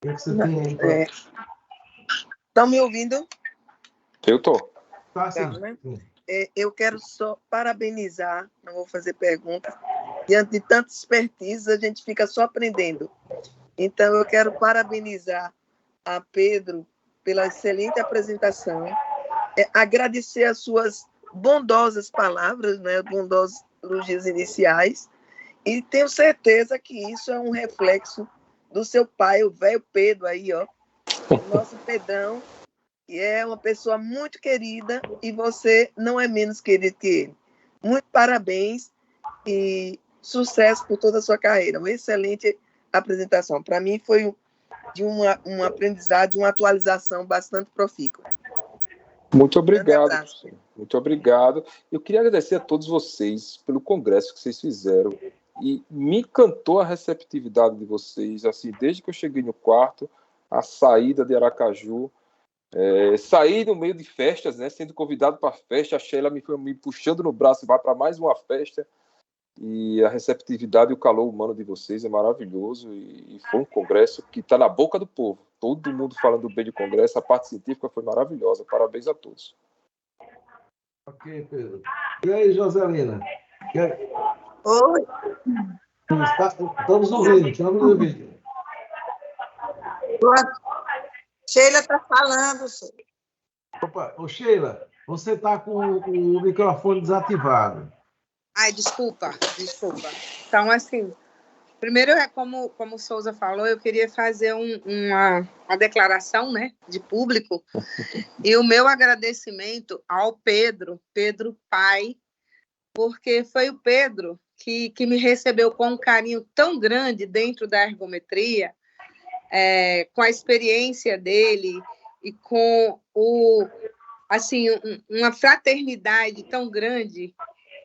o que você tem aí? Estão me ouvindo? Eu tô. Tá, sim. Né? Eu quero só parabenizar, não vou fazer perguntas. Diante de tanta expertise, a gente fica só aprendendo. Então, eu quero parabenizar a Pedro pela excelente apresentação, agradecer as suas bondosas palavras, né, bondosos elogios iniciais, e tenho certeza que isso é um reflexo do seu pai, o velho Pedro aí, ó, nosso Pedrão, que é uma pessoa muito querida e você não é menos querido que ele. Muito parabéns e sucesso por toda a sua carreira. Uma excelente apresentação. Para mim foi de um aprendizado, de uma atualização bastante profícua. Muito obrigado. Muito obrigado. Eu queria agradecer a todos vocês pelo congresso que vocês fizeram. E me encantou a receptividade de vocês, assim, desde que eu cheguei no quarto, a saída de Aracaju, saí no meio de festas, né, sendo convidado para festa, a Sheila me puxando no braço e vai para mais uma festa, e a receptividade e o calor humano de vocês é maravilhoso, e foi um congresso que está na boca do povo, todo mundo falando bem de congresso, a parte científica foi maravilhosa, parabéns a todos. Ok, Pedro. E aí, Joselina? Oi. Estamos ouvindo. Sheila está falando, senhor. Opa, ô Sheila, você está com o microfone desativado. Ai, desculpa. Então, assim, primeiro, como o Souza falou, eu queria fazer uma declaração, né, de público, e o meu agradecimento ao Pedro pai, porque foi o Pedro que me recebeu com um carinho tão grande dentro da ergometria, com a experiência dele e com uma fraternidade tão grande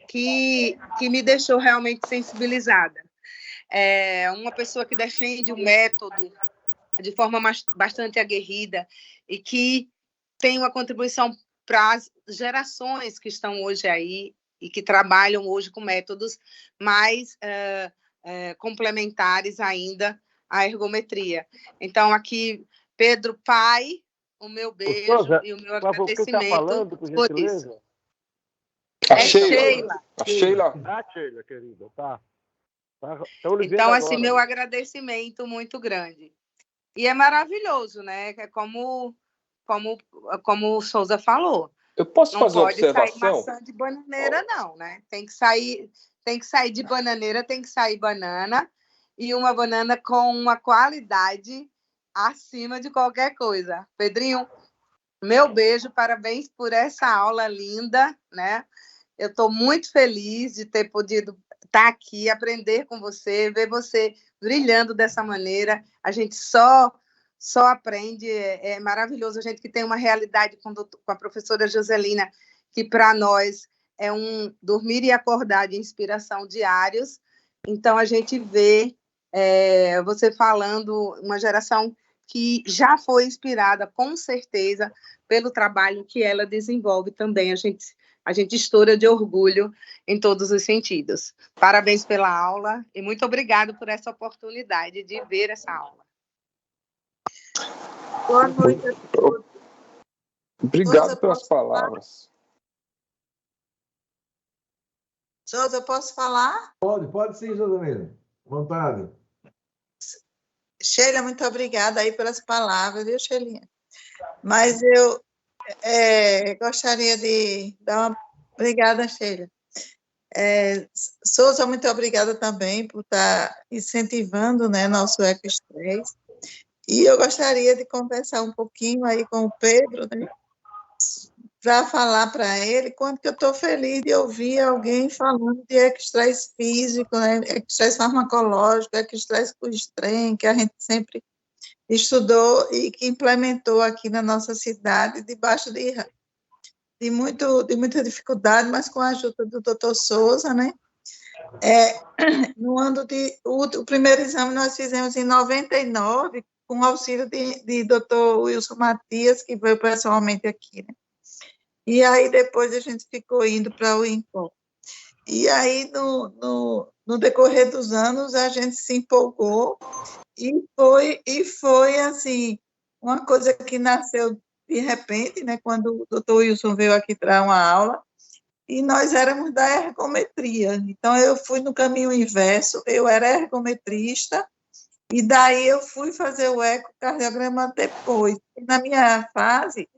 que me deixou realmente sensibilizada. Uma pessoa que defende o método de forma bastante aguerrida e que tem uma contribuição para as gerações que estão hoje aí e que trabalham hoje com métodos mais complementares ainda à ergometria. Então, aqui, Pedro pai, o meu beijo Souza, e o meu agradecimento. Quem está falando, por gentileza? Sheila. A Sheila. Ah, Sheila, querida, tá. Então, assim, meu agradecimento muito grande. E é maravilhoso, né? É como o Souza falou. Eu posso fazer uma observação? Não pode sair maçã de bananeira, não, né? Tem que sair de bananeira, tem que sair banana, e uma banana com uma qualidade acima de qualquer coisa. Pedrinho, meu beijo, parabéns por essa aula linda, né? Eu estou muito feliz de ter podido estar aqui, aprender com você, ver você brilhando dessa maneira. A gente só aprende, é maravilhoso. A gente que tem uma realidade com a professora Joselina, que para nós é um dormir e acordar de inspiração diários. Então, a gente vê você falando, uma geração que já foi inspirada, com certeza, pelo trabalho que ela desenvolve também. A gente estoura de orgulho em todos os sentidos. Parabéns pela aula e muito obrigado por essa oportunidade de ver essa aula. Boa noite a todos. Obrigado pelas palavras. Souza, eu posso falar? Pode sim, Joselina. Vontade. Sheila, muito obrigada aí pelas palavras, viu, Sheilinha? Mas eu gostaria de dar uma... Obrigada, Sheila. Souza, muito obrigada também por estar incentivando, né, nosso ecostress. E eu gostaria de conversar um pouquinho aí com o Pedro, né, para falar para ele quanto que eu estou feliz de ouvir alguém falando de estresse físico, né, estresse farmacológico, estresse por estresse, que a gente sempre estudou e que implementou aqui na nossa cidade, debaixo de muita dificuldade, mas com a ajuda do doutor Souza, né? No ano o primeiro exame nós fizemos em 99, com auxílio de doutor Wilson Matias, que veio pessoalmente aqui, né? E aí depois a gente ficou indo para o INCOM. E aí, no decorrer dos anos, a gente se empolgou e foi assim, uma coisa que nasceu de repente, né, quando o doutor Wilson veio aqui dar uma aula, e nós éramos da ergometria. Então, eu fui no caminho inverso, eu era ergometrista, e daí eu fui fazer o ecocardiograma depois. E na minha fase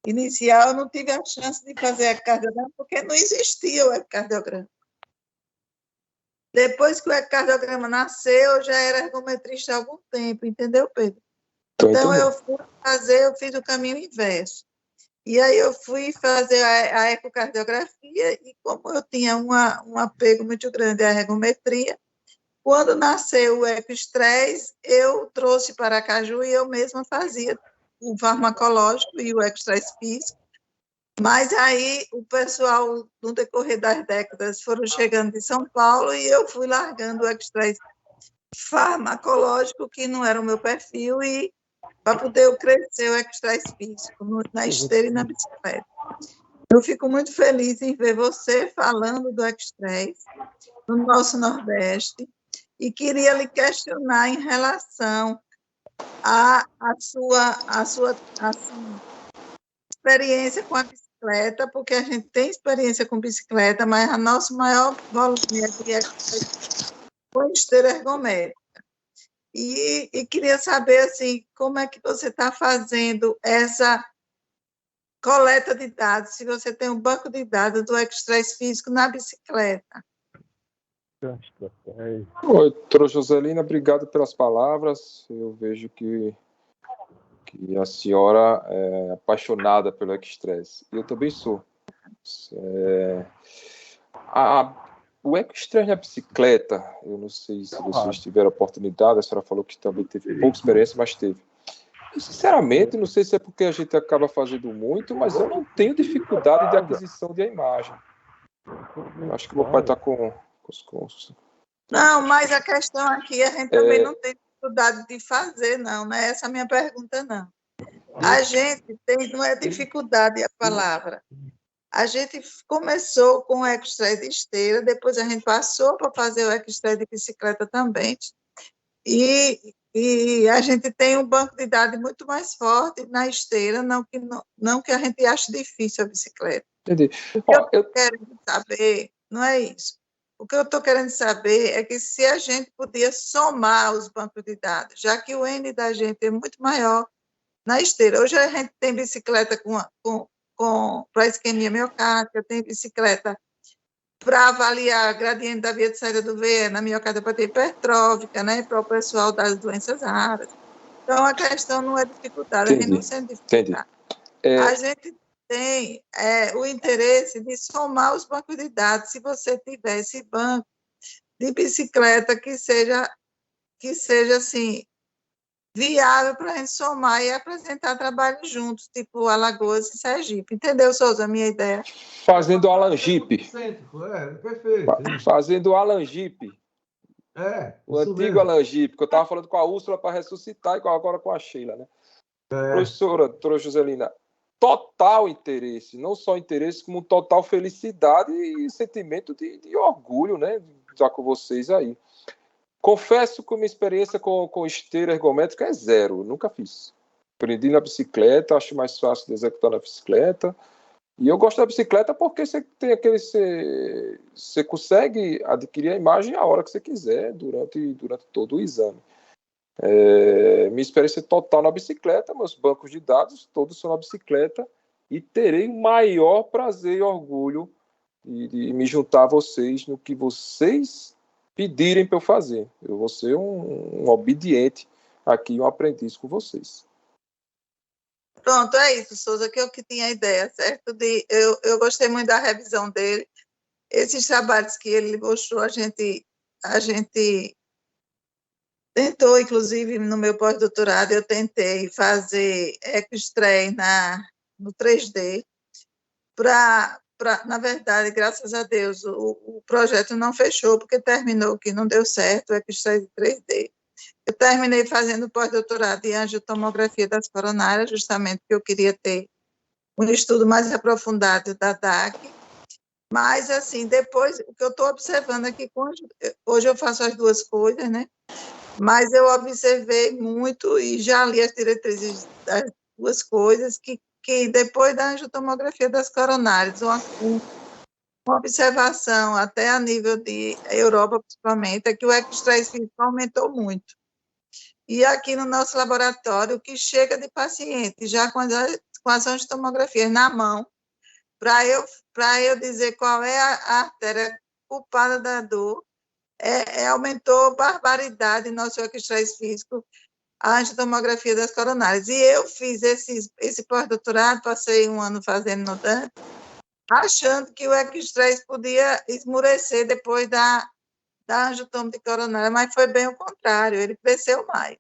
inicial, eu não tive a chance de fazer ecocardiograma, porque não existia o ecocardiograma. Depois que o ecocardiograma nasceu, eu já era ergometrista há algum tempo, entendeu, Pedro? Então, eu fiz o caminho inverso. E aí eu fui fazer a ecocardiografia, e como eu tinha um apego muito grande à ergometria, quando nasceu o ecoestresse, eu trouxe para Aracaju e eu mesma fazia o farmacológico e o ecoestresse físico. Mas aí o pessoal, no decorrer das décadas, foram chegando de São Paulo e eu fui largando o ecoestresse farmacológico, que não era o meu perfil, e para poder eu crescer o ecoestresse físico na esteira e na bicicleta. Eu fico muito feliz em ver você falando do ecoestresse no nosso Nordeste e queria lhe questionar em relação à sua experiência com a bicicleta, porque a gente tem experiência com bicicleta, mas a nosso maior volume aqui é com esteira ergométrica. E queria saber, assim, como é que você está fazendo essa coleta de dados, se você tem um banco de dados do estresse físico na bicicleta. Oi, doutora Joselina, obrigado pelas palavras. Eu vejo que a senhora é apaixonada pelo estresse. Eu também sou. O ecoestresse na bicicleta, eu não sei se vocês tiveram a oportunidade, a senhora falou que também teve pouca experiência, mas teve. Eu, sinceramente, não sei se é porque a gente acaba fazendo muito, mas eu não tenho dificuldade de aquisição de imagem. Eu acho que o meu pai está com os... Não, mas a questão aqui, a gente também não tem dificuldade de fazer, não, né? Essa é a minha pergunta, não. A gente tem, não é dificuldade a palavra. A gente começou com o ecoestresse de esteira, depois a gente passou para fazer o ecoestresse de bicicleta também, e a gente tem um banco de dados muito mais forte na esteira, não que a gente ache difícil a bicicleta. Entendi. O que eu estou querendo saber, não é isso. O que eu estou querendo saber é que se a gente podia somar os bancos de dados, já que o N da gente é muito maior na esteira. Hoje a gente tem bicicleta para isquemia miocárdica, tem bicicleta para avaliar gradiente da via de saída do VE na miocardiopatia hipertrófica, né, para o pessoal das doenças raras. Então, a questão não é dificuldade, a gente não sente dificuldade. A gente tem o interesse de somar os bancos de dados. Se você tiver esse banco de bicicleta que seja assim, viável para a gente somar e apresentar trabalhos juntos, tipo Alagoas e Sergipe. Entendeu, Souza, a minha ideia? Fazendo Alan Jeep. Perfeito. Fazendo Alan Jeep. O antigo Alan Jeep, que eu estava falando com a Úrsula para ressuscitar, e agora com a Sheila, né? Professora, doutora Joselina, total interesse, não só interesse, como total felicidade e sentimento de orgulho, né? De estar com vocês aí. Confesso que minha experiência com esteira ergométrica é zero, nunca fiz. Aprendi na bicicleta, acho mais fácil de executar na bicicleta. E eu gosto da bicicleta porque você tem você consegue adquirir a imagem a hora que você quiser, durante todo o exame. Minha experiência total na bicicleta, meus bancos de dados todos são na bicicleta, e terei o maior prazer e orgulho de me juntar a vocês no que vocês pedirem para eu fazer. Eu vou ser um obediente aqui um aprendiz com vocês. Pronto, é isso, Souza, que eu que tinha a ideia, certo? Eu gostei muito da revisão dele. Esses trabalhos que ele mostrou, a gente tentou, inclusive, no meu pós-doutorado, eu tentei fazer eco-stray no 3D, na verdade, graças a Deus, o projeto não fechou, porque terminou que não deu certo, o eco-stray de 3D. Eu terminei fazendo pós-doutorado em angiotomografia das coronárias, justamente porque eu queria ter um estudo mais aprofundado da DAC, mas, assim, depois, o que eu estou observando aqui, hoje eu faço as duas coisas, né? Mas eu observei muito e já li as diretrizes das duas coisas, que depois da angiotomografia das coronárias, uma observação até a nível de Europa, principalmente, é que o estresse físico aumentou muito. E aqui no nosso laboratório, o que chega de paciente, já com as angiotomografias na mão, para eu dizer qual é a artéria culpada da dor, aumentou barbaridade no nosso estresse físico, a angiotomografia das coronárias. E eu fiz esse pós-doutorado, passei um ano fazendo no DAN, achando que o estresse podia esmurecer depois da angiotomo de coronária, mas foi bem o contrário, ele cresceu mais.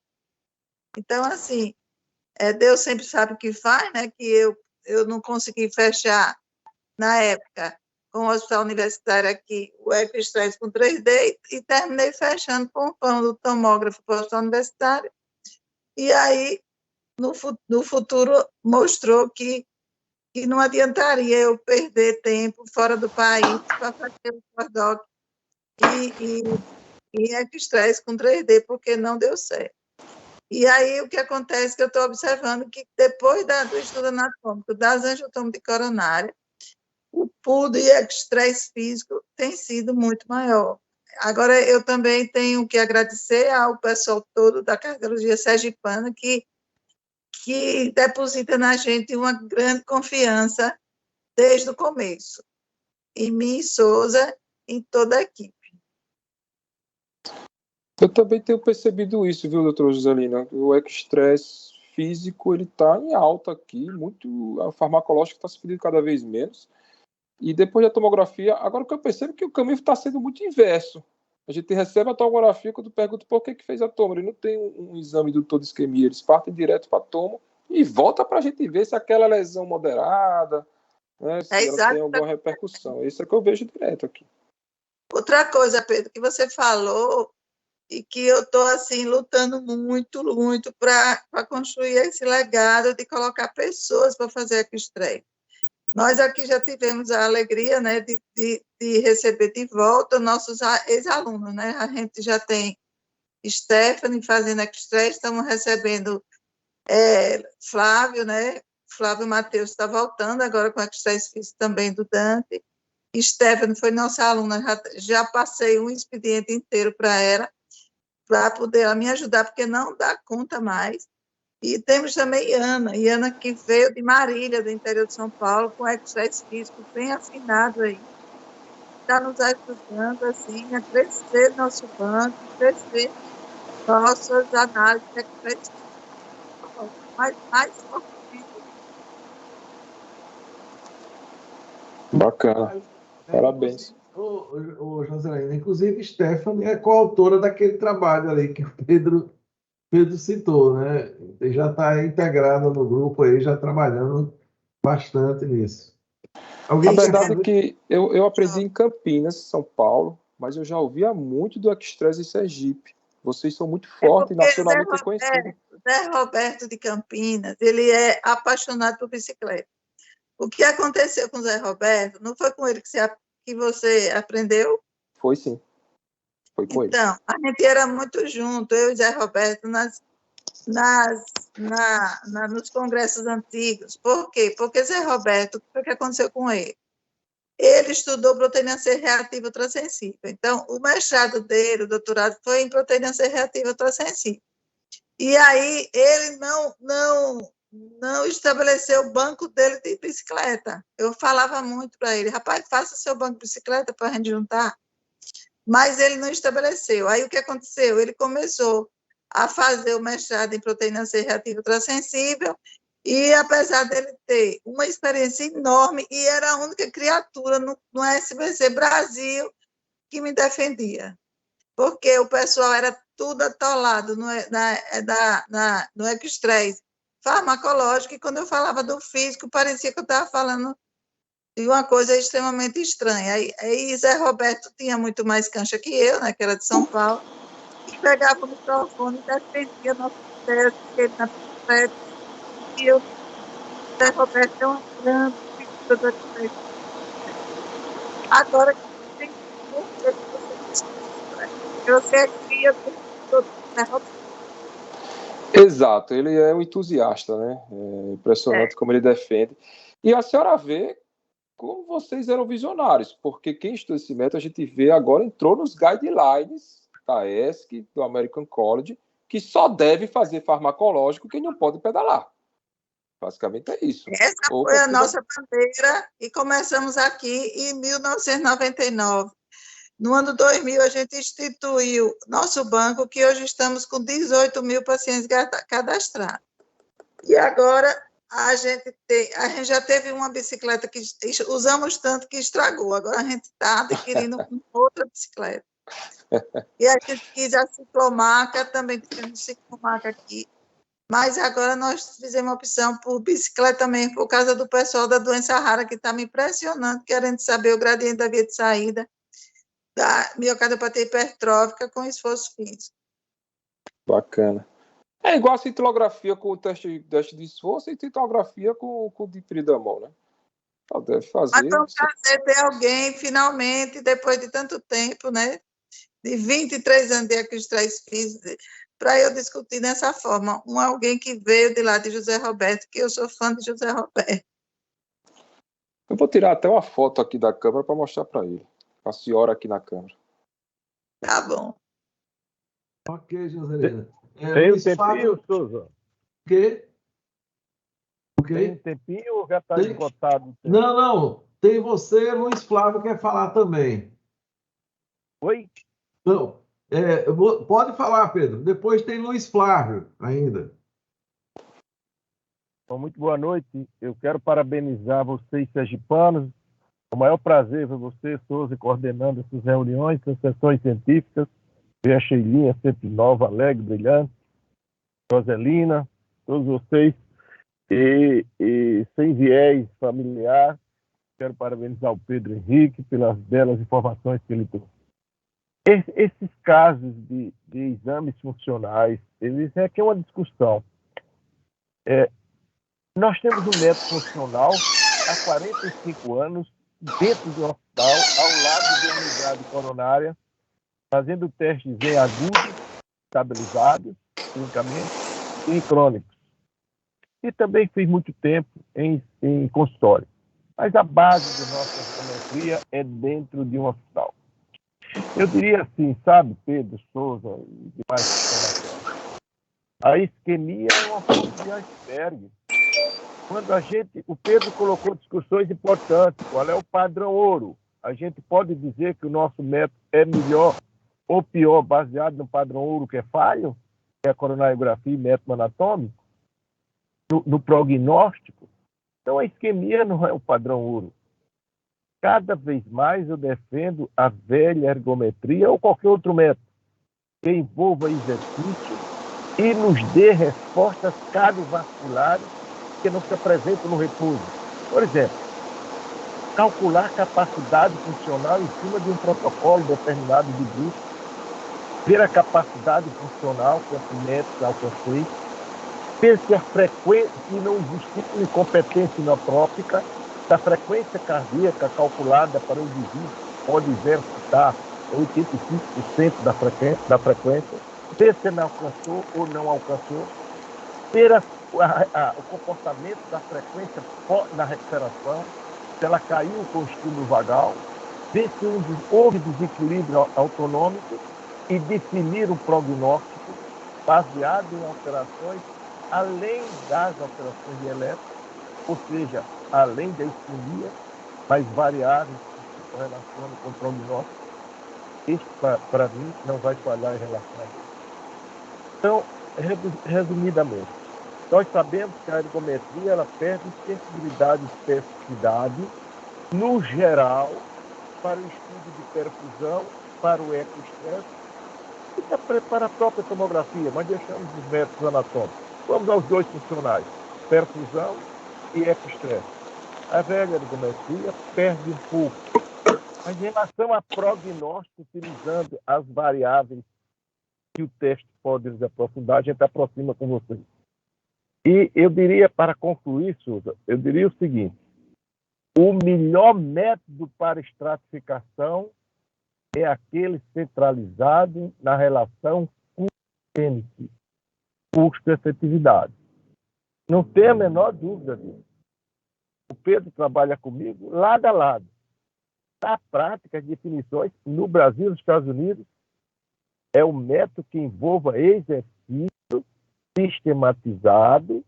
Então, assim, Deus sempre sabe o que faz, né? Que eu não consegui fechar, na época, com o hospital universitário aqui, o eco-estresse com 3D, e terminei fechando com o plano do tomógrafo para o hospital universitário. E aí, no futuro, mostrou que não adiantaria eu perder tempo fora do país para fazer o pós-doc e eco-estresse com 3D, porque não deu certo. E aí, o que acontece é que eu estou observando que, depois do estudo anatômico das angiotomas de coronária, o pool de estresse físico tem sido muito maior. Agora, eu também tenho que agradecer ao pessoal todo da cardiologia sergipana que deposita na gente uma grande confiança desde o começo. Em mim, Souza, em toda a equipe. Eu também tenho percebido isso, viu, doutora Joselina? O estresse físico ele está em alta aqui, a farmacológica está se pedindo cada vez menos. E depois da tomografia, agora o que eu percebo é que o caminho está sendo muito inverso. A gente recebe a tomografia, quando pergunta por que fez a toma, ele não tem um exame do todo isquemia, eles partem direto para a toma e volta para a gente ver se aquela lesão moderada, né, se ela tem alguma repercussão. Isso é que eu vejo direto aqui. Outra coisa, Pedro, que você falou e que eu estou, assim, lutando muito, muito para construir esse legado de colocar pessoas para fazer eco-stray. Nós aqui já tivemos a alegria, né, de receber de volta nossos ex-alunos, né? A gente já tem Stephanie fazendo eco-stray, estamos recebendo Flávio, né? Flávio Matheus está voltando agora com eco-stray físico também do Dante. Stephanie foi nossa aluna, já passei um expediente inteiro para ela, para poder me ajudar, porque não dá conta mais. E temos também Ana que veio de Marília, do interior de São Paulo, com estresse físico bem afinado aí. Está nos ajudando, assim, a crescer nosso banco, crescer nossas análises de estresse físico, mais fortemente. Bacana. Parabéns. Ô, Joselina, inclusive, Stephanie é coautora daquele trabalho ali que o Pedro citou, né? Ele já está integrado no grupo aí, já trabalhando bastante nisso. A verdade é que eu aprendi em Campinas, São Paulo, mas eu já ouvia muito do estresse em Sergipe. Vocês são muito fortes e nacionalmente reconhecidos. Zé Roberto de Campinas, ele é apaixonado por bicicleta. O que aconteceu com o Zé Roberto, não foi com ele que você aprendeu? Foi sim. Foi com ele. Então, a gente era muito junto, eu e o Zé Roberto, nos congressos antigos. Por quê? Porque Zé Roberto, o que foi que aconteceu com ele? Ele estudou proteína C reativa ultrassensível. Então, o mestrado dele, o doutorado, foi em proteína C reativa ultrassensível. E aí, ele não estabeleceu o banco dele de bicicleta. Eu falava muito para ele, rapaz, faça seu banco de bicicleta para a gente juntar. Mas ele não estabeleceu. Aí, o que aconteceu? Ele começou a fazer o mestrado em proteína C reativa ultrassensível, e apesar dele ter uma experiência enorme, e era a única criatura no SBC Brasil que me defendia, porque o pessoal era tudo atolado no estresse farmacológico, e quando eu falava do físico, parecia que eu estava falando de uma coisa extremamente estranha. Aí Zé Roberto tinha muito mais cancha que eu, né, que era de São Paulo, e pegava o microfone e defendia nosso teste, na frente, e eu, Zé Roberto é uma grande figura do estresse. Agora, tem você cria do Zé Roberto. Exato, ele é um entusiasta, né? É impressionante como ele defende. E a senhora vê como vocês eram visionários, porque quem estuda esse método, a gente vê agora, entrou nos guidelines da ESC, do American College, que só deve fazer farmacológico quem não pode pedalar. Basicamente é isso. Essa foi a nossa bandeira, e começamos aqui em 1999. No ano 2000, a gente instituiu nosso banco, que hoje estamos com 18 mil pacientes cadastrados. E agora a gente já teve uma bicicleta que usamos tanto que estragou. Agora a gente está adquirindo outra bicicleta. E a gente quis a ciclomaca, também temos ciclomaca aqui. Mas agora nós fizemos uma opção por bicicleta mesmo, por causa do pessoal da doença rara, que está me impressionando, querendo saber o gradiente da via de saída da miocardiopatia hipertrófica com esforço físico. Bacana. É igual a cintilografia com o teste de esforço e cintilografia com o dipridamol, né? Então deve fazer. Mas é um prazer ter alguém, finalmente, depois de tanto tempo, né? De 23 anos de estresse físico, para eu discutir dessa forma. Alguém que veio de lá de José Roberto, que eu sou fã de José Roberto. Eu vou tirar até uma foto aqui da câmera para mostrar para ele. A senhora aqui na câmera. Tá bom. Ok, Joselina. Tem um tempinho, Souza? O quê? Tem um tempinho ou já está esgotado? Não. Tem você, Luiz Flávio, quer falar também. Oi? Não. Pode falar, Pedro. Depois tem Luiz Flávio ainda. Bom, muito boa noite. Eu quero parabenizar vocês, sergipanos. É o maior prazer ver você, Souza, coordenando essas reuniões, essas sessões científicas. Ver a Sheilinha, sempre nova, alegre, brilhante. Roselina, todos vocês. E sem viés familiar, quero parabenizar o Pedro Henrique pelas belas informações que ele trouxe. Esses casos de exames funcionais, eles requerem uma discussão. Nós temos um método funcional há 45 anos, dentro de um hospital, ao lado de uma unidade coronária, fazendo testes em agudos, estabilizados, clinicamente, e crônicos. E também fiz muito tempo em consultório. Mas a base da nossa oncometria é dentro de um hospital. Eu diria assim, sabe, Pedro, Souza e demais informações, a isquemia é uma ponta de iceberg. Quando o Pedro colocou discussões importantes, qual é o padrão ouro? A gente pode dizer que o nosso método é melhor ou pior, baseado no padrão ouro que é falho, que é a coronariografia e método anatômico, no prognóstico. Então, a isquemia não é o padrão ouro. Cada vez mais eu defendo a velha ergometria ou qualquer outro método que envolva exercício e nos dê respostas cardiovasculares que não se apresentam no repouso. Por exemplo, calcular capacidade funcional em cima de um protocolo determinado de grupo, ver a capacidade funcional, quantos metros alcancei, ver se a frequência, se não existe incompetência inotrópica, se a frequência cardíaca calculada para o indivíduo pode exercitar 85% da frequência, ver se não alcançou ou não alcançou, ver o comportamento da frequência na recuperação, se ela caiu com o estímulo vagal, ver se houve desequilíbrio autonômico e definir um prognóstico baseado em alterações além das alterações de elétrico, ou seja, além da isquemia, mas variáveis que se relacionam com o prognóstico. Isso, para mim, não vai falhar em relação a isso. Então, resumidamente, nós sabemos que a ergometria ela perde sensibilidade e especificidade, no geral, para o estudo de perfusão, para o ecoestresse e para a própria tomografia, mas deixamos os métodos anatômicos. Vamos aos dois funcionais, perfusão e ecoestresse. A velha ergometria perde um pouco. Mas em relação a prognóstico, utilizando as variáveis que o teste pode nos aprofundar, a gente aproxima com vocês. E eu diria, para concluir, Souza, eu diria o seguinte: o melhor método para estratificação é aquele centralizado na relação custo-benefício, custo-efetividade. Não tem a menor dúvida disso. O Pedro trabalha comigo lado a lado. Na prática, as definições no Brasil e nos Estados Unidos é um método que envolva exercício sistematizado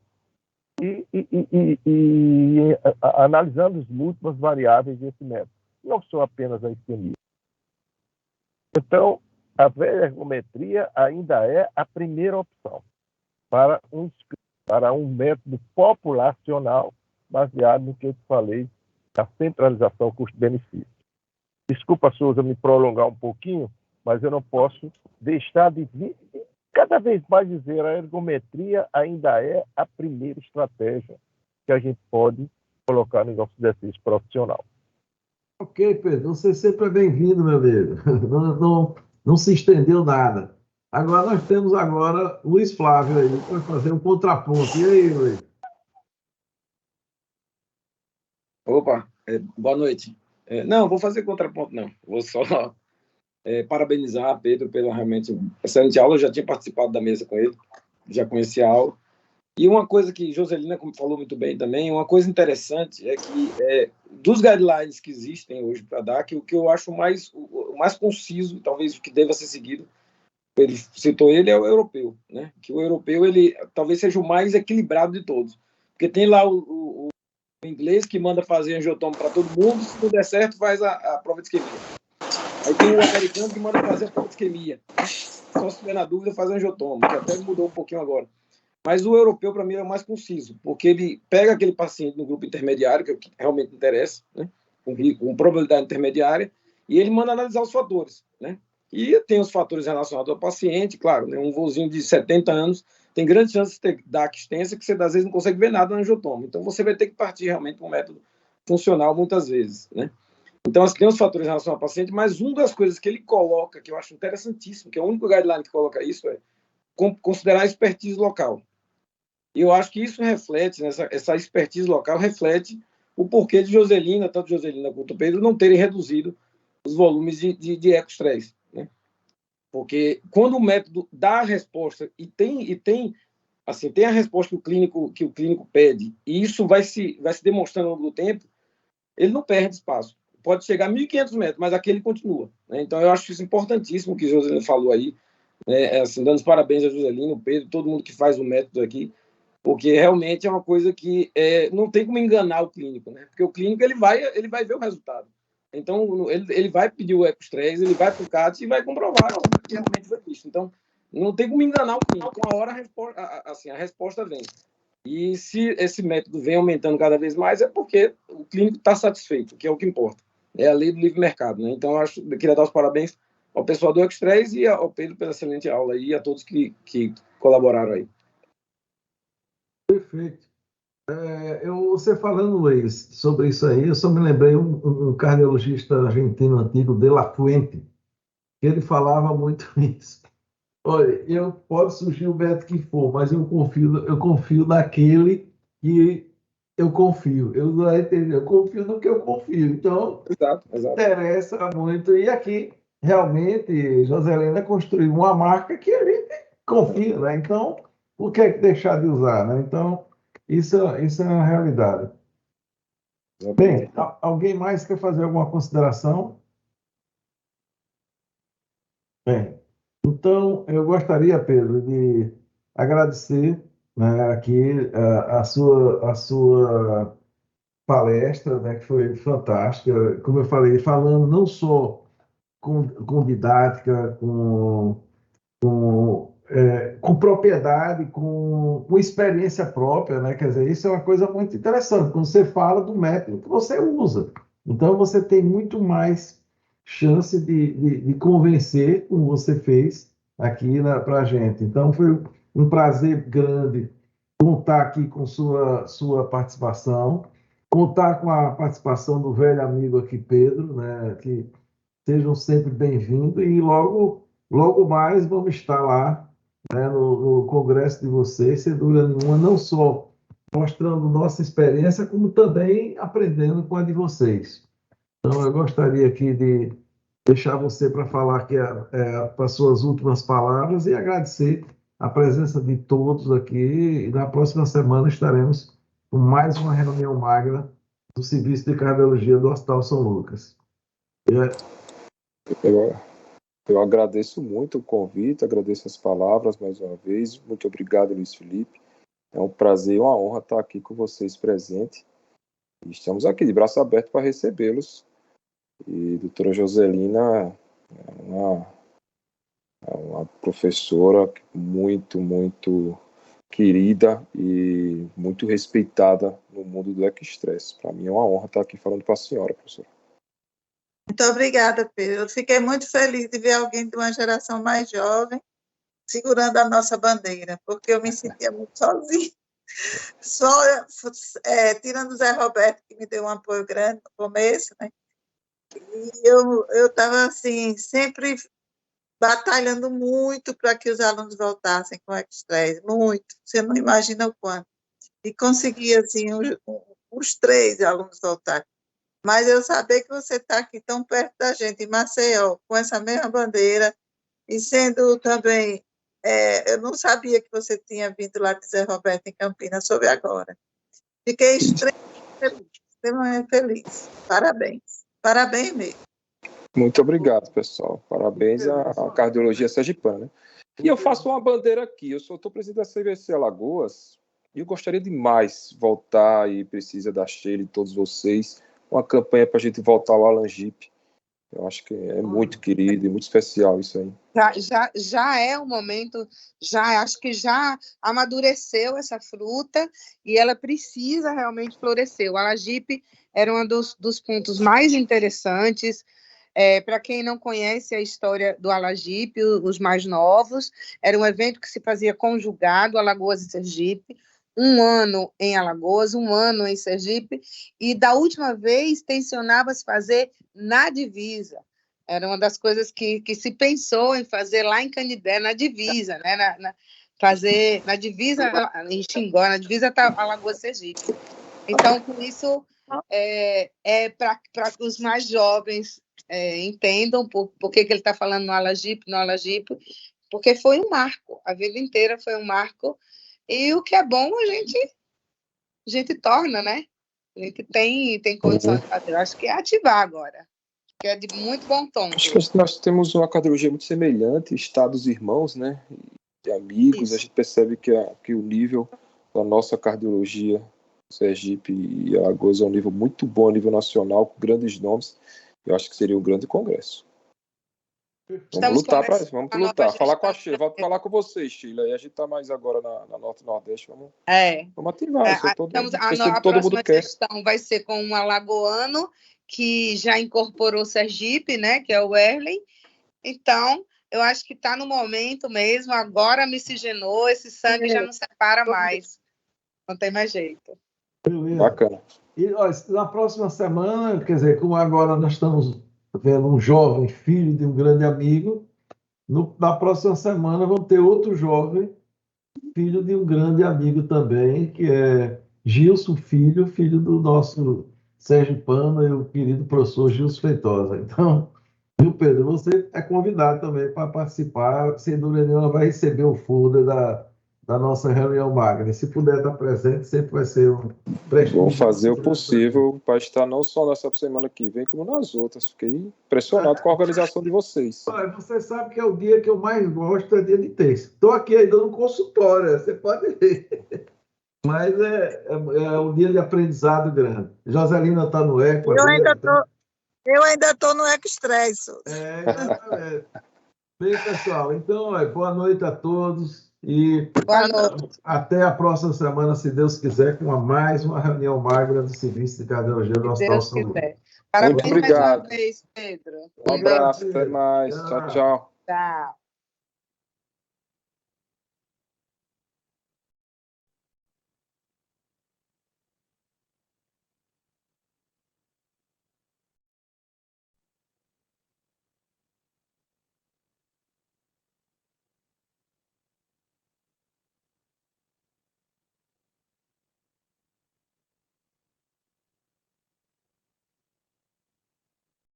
e analisando as múltiplas variáveis desse método, não só apenas a isquemia. Então, a velha ergometria ainda é a primeira opção para um método populacional baseado no que eu te falei, a centralização custo-benefício. Desculpa, Souza, me prolongar um pouquinho, mas eu não posso deixar de cada vez mais dizer a ergometria ainda é a primeira estratégia que a gente pode colocar no nosso exercício profissional. Ok, Pedro, você sempre é bem-vindo, meu amigo. Não se estendeu nada. Agora nós temos Luiz Flávio aí, para fazer um contraponto. E aí, Luiz? Opa, boa noite. Não, vou fazer contraponto, não. Vou só parabenizar a Pedro pela realmente excelente aula. Eu já tinha participado da mesa com ele, já conheci a aula. E uma coisa que Joselina falou muito bem também, uma coisa interessante é que dos guidelines que existem hoje para dar, que o que eu acho o mais conciso, talvez o que deva ser seguido, ele citou ele, é o europeu, né? Que o europeu ele talvez seja o mais equilibrado de todos, porque tem lá o inglês que manda fazer angiotomo para todo mundo, se não der certo faz a prova de isquemia. Aí tem o americano que manda fazer a prova de isquemia, só se tiver na dúvida faz angiotomo, que até mudou um pouquinho agora. Mas o europeu, para mim, é o mais conciso, porque ele pega aquele paciente no grupo intermediário, que é o que realmente interessa, né? com probabilidade intermediária, e ele manda analisar os fatores, né? E tem os fatores relacionados ao paciente, claro, né? Um vozinho de 70 anos tem grande chance de ter DAC extensa que você, às vezes, não consegue ver nada no angiotomo. Então, você vai ter que partir realmente para um método funcional, muitas vezes, né? Então, assim, tem os fatores relacionados ao paciente, mas uma das coisas que ele coloca, que eu acho interessantíssimo, que é o único guideline que coloca isso, é considerar a expertise local. E eu acho que isso reflete, né, essa expertise local reflete o porquê de Joselina, tanto Joselina quanto Pedro, não terem reduzido os volumes de ecoestresse, né? Porque quando o método dá a resposta e tem a resposta que o clínico pede, e isso vai se demonstrando ao longo do tempo, ele não perde espaço. Pode chegar a 1.500 metros, mas aquele continua, né? Então, eu acho isso importantíssimo que Joselina falou aí, né? Assim, dando os parabéns a Joselina, o Pedro, todo mundo que faz o método aqui, porque realmente é uma coisa que não tem como enganar o clínico, né? Porque o clínico ele vai ver o resultado. Então, ele vai pedir o ecoestresse, ele vai para o CAT e vai comprovar que realmente foi isso. Então, não tem como enganar o clínico. Uma hora a resposta vem. E se esse método vem aumentando cada vez mais, é porque o clínico está satisfeito, que é o que importa. É a lei do livre mercado, né? Então, eu queria dar os parabéns ao pessoal do ecoestresse e ao Pedro pela excelente aula e a todos que colaboraram aí. Perfeito. Você falando, Luiz, sobre isso aí, eu só me lembrei um cardiologista argentino antigo, De La Fuente, que ele falava muito isso. Olha, pode surgir o método que for, mas eu confio naquele que eu confio. Eu confio no que eu confio. Então, Exato. interessa muito. E aqui, realmente, Joselina construiu uma marca que a gente confia, né? Então, por que deixar de usar, né? Então, isso é uma realidade. Bem, alguém mais quer fazer alguma consideração? Bem, então eu gostaria, Pedro, de agradecer, né, aqui a sua palestra, né, que foi fantástica. Como eu falei, falando não só com didática, com com propriedade, com experiência própria, né? Quer dizer, isso é uma coisa muito interessante, quando você fala do método que você usa. Então, você tem muito mais chance de convencer, como você fez aqui para a gente. Então, foi um prazer grande contar aqui com sua participação, contar com a participação do velho amigo aqui, Pedro, né? Que sejam sempre bem-vindos e logo mais vamos estar lá, né, no congresso de vocês, sem dúvida nenhuma, não só mostrando nossa experiência, como também aprendendo com a de vocês. Então, eu gostaria aqui de deixar você para falar aqui para as suas últimas palavras e agradecer a presença de todos aqui. E na próxima semana estaremos com mais uma reunião magna do Serviço de Cardiologia do Hospital São Lucas. Eu agradeço muito o convite, agradeço as palavras mais uma vez. Muito obrigado, Luiz Felipe. É um prazer e uma honra estar aqui com vocês presente. E estamos aqui de braço aberto para recebê-los. E a doutora Joselina é uma professora muito, muito querida e muito respeitada no mundo do estresse. Para mim é uma honra estar aqui falando para a senhora, professora. Muito obrigada, Pedro. Eu fiquei muito feliz de ver alguém de uma geração mais jovem segurando a nossa bandeira, porque eu me sentia muito sozinha. Só tirando o Zé Roberto, que me deu um apoio grande no começo, né? E eu estava, assim, sempre batalhando muito para que os alunos voltassem com o estresse, muito. Você não imagina o quanto. E consegui, assim, os 3 alunos voltarem. Mas eu saber que você está aqui tão perto da gente, em Maceió, com essa mesma bandeira, e sendo também... eu não sabia que você tinha vindo lá de Zé Roberto, em Campinas, soube agora. Fiquei extremamente feliz. Parabéns. Parabéns mesmo. Muito obrigado, pessoal. Parabéns à cardiologia sergipana, né? E eu faço uma bandeira aqui. Eu estou presidente da CVC Alagoas e eu gostaria demais voltar, e precisa da Sheila e todos vocês, uma campanha para a gente voltar ao Alangipe. Eu acho que é muito querido e muito especial isso aí. Já é o momento, acho que já amadureceu essa fruta e ela precisa realmente florescer. O Alangipe era um dos pontos mais interessantes. Para quem não conhece a história do Alangipe, os mais novos, era um evento que se fazia conjugado, Alagoas e Sergipe, 1 ano em Alagoas, 1 ano em Sergipe, e da última vez tensionava-se fazer na divisa. Era uma das coisas que se pensou em fazer lá em Canidé, na divisa, né? Fazer na divisa, em Xingó, na divisa está Alagoas e Sergipe. Então, com isso, para que os mais jovens entendam por que ele está falando no Alangipe, porque foi um marco, a vida inteira foi um marco, e o que é bom a gente torna, né? A gente tem condições de fazer. Eu acho que é ativar agora, que é de muito bom tom. Acho que nós temos uma cardiologia muito semelhante, estados irmãos, né? E amigos. Isso. A gente percebe que o nível da nossa cardiologia, Sergipe e Alagoas, é um nível muito bom a nível nacional, com grandes nomes. Eu acho que seria um grande congresso. Vamos lutar. Falar com a Sheila. Volto a falar com vocês, Sheila. E a gente está mais agora na Norte e Nordeste. Vamos ativar. A próxima gestão vai ser com um alagoano que já incorporou Sergipe, né? Que é o Erlen. Então, eu acho que está no momento mesmo. Agora miscigenou, esse sangue já não separa mais. Não tem mais jeito. Beleza. Bacana. E na próxima semana, quer dizer, como agora nós estamos vendo um jovem filho de um grande amigo, na próxima semana vão ter outro jovem filho de um grande amigo também, que é Gilson filho do nosso sergipano e o querido professor Gilson Feitosa. Então, viu, Pedro, você é convidado também para participar, sem dúvida nenhuma vai receber o folder da nossa reunião magna. Se puder estar presente, sempre vai ser um prestígio. Vou fazer o possível para estar não só nessa semana que vem, como nas outras. Fiquei impressionado com a organização de vocês. Você sabe que é o dia que eu mais gosto, é dia de terça. Estou aqui aí dando consultório, você pode ver. Mas é um dia de aprendizado grande. Joselina está no ECO. Eu ainda estou no estresse. Exatamente. Bem, pessoal, então, boa noite a todos e Boa noite. até a próxima semana, se Deus quiser, com mais uma reunião magra do Serviço de Cardiologia do Se Hospital Deus São Luís. quiser. Parabéns mais uma obrigado. vez, Pedro. Um abraço, até mais. Tchau. Tchau, tchau. Tchau.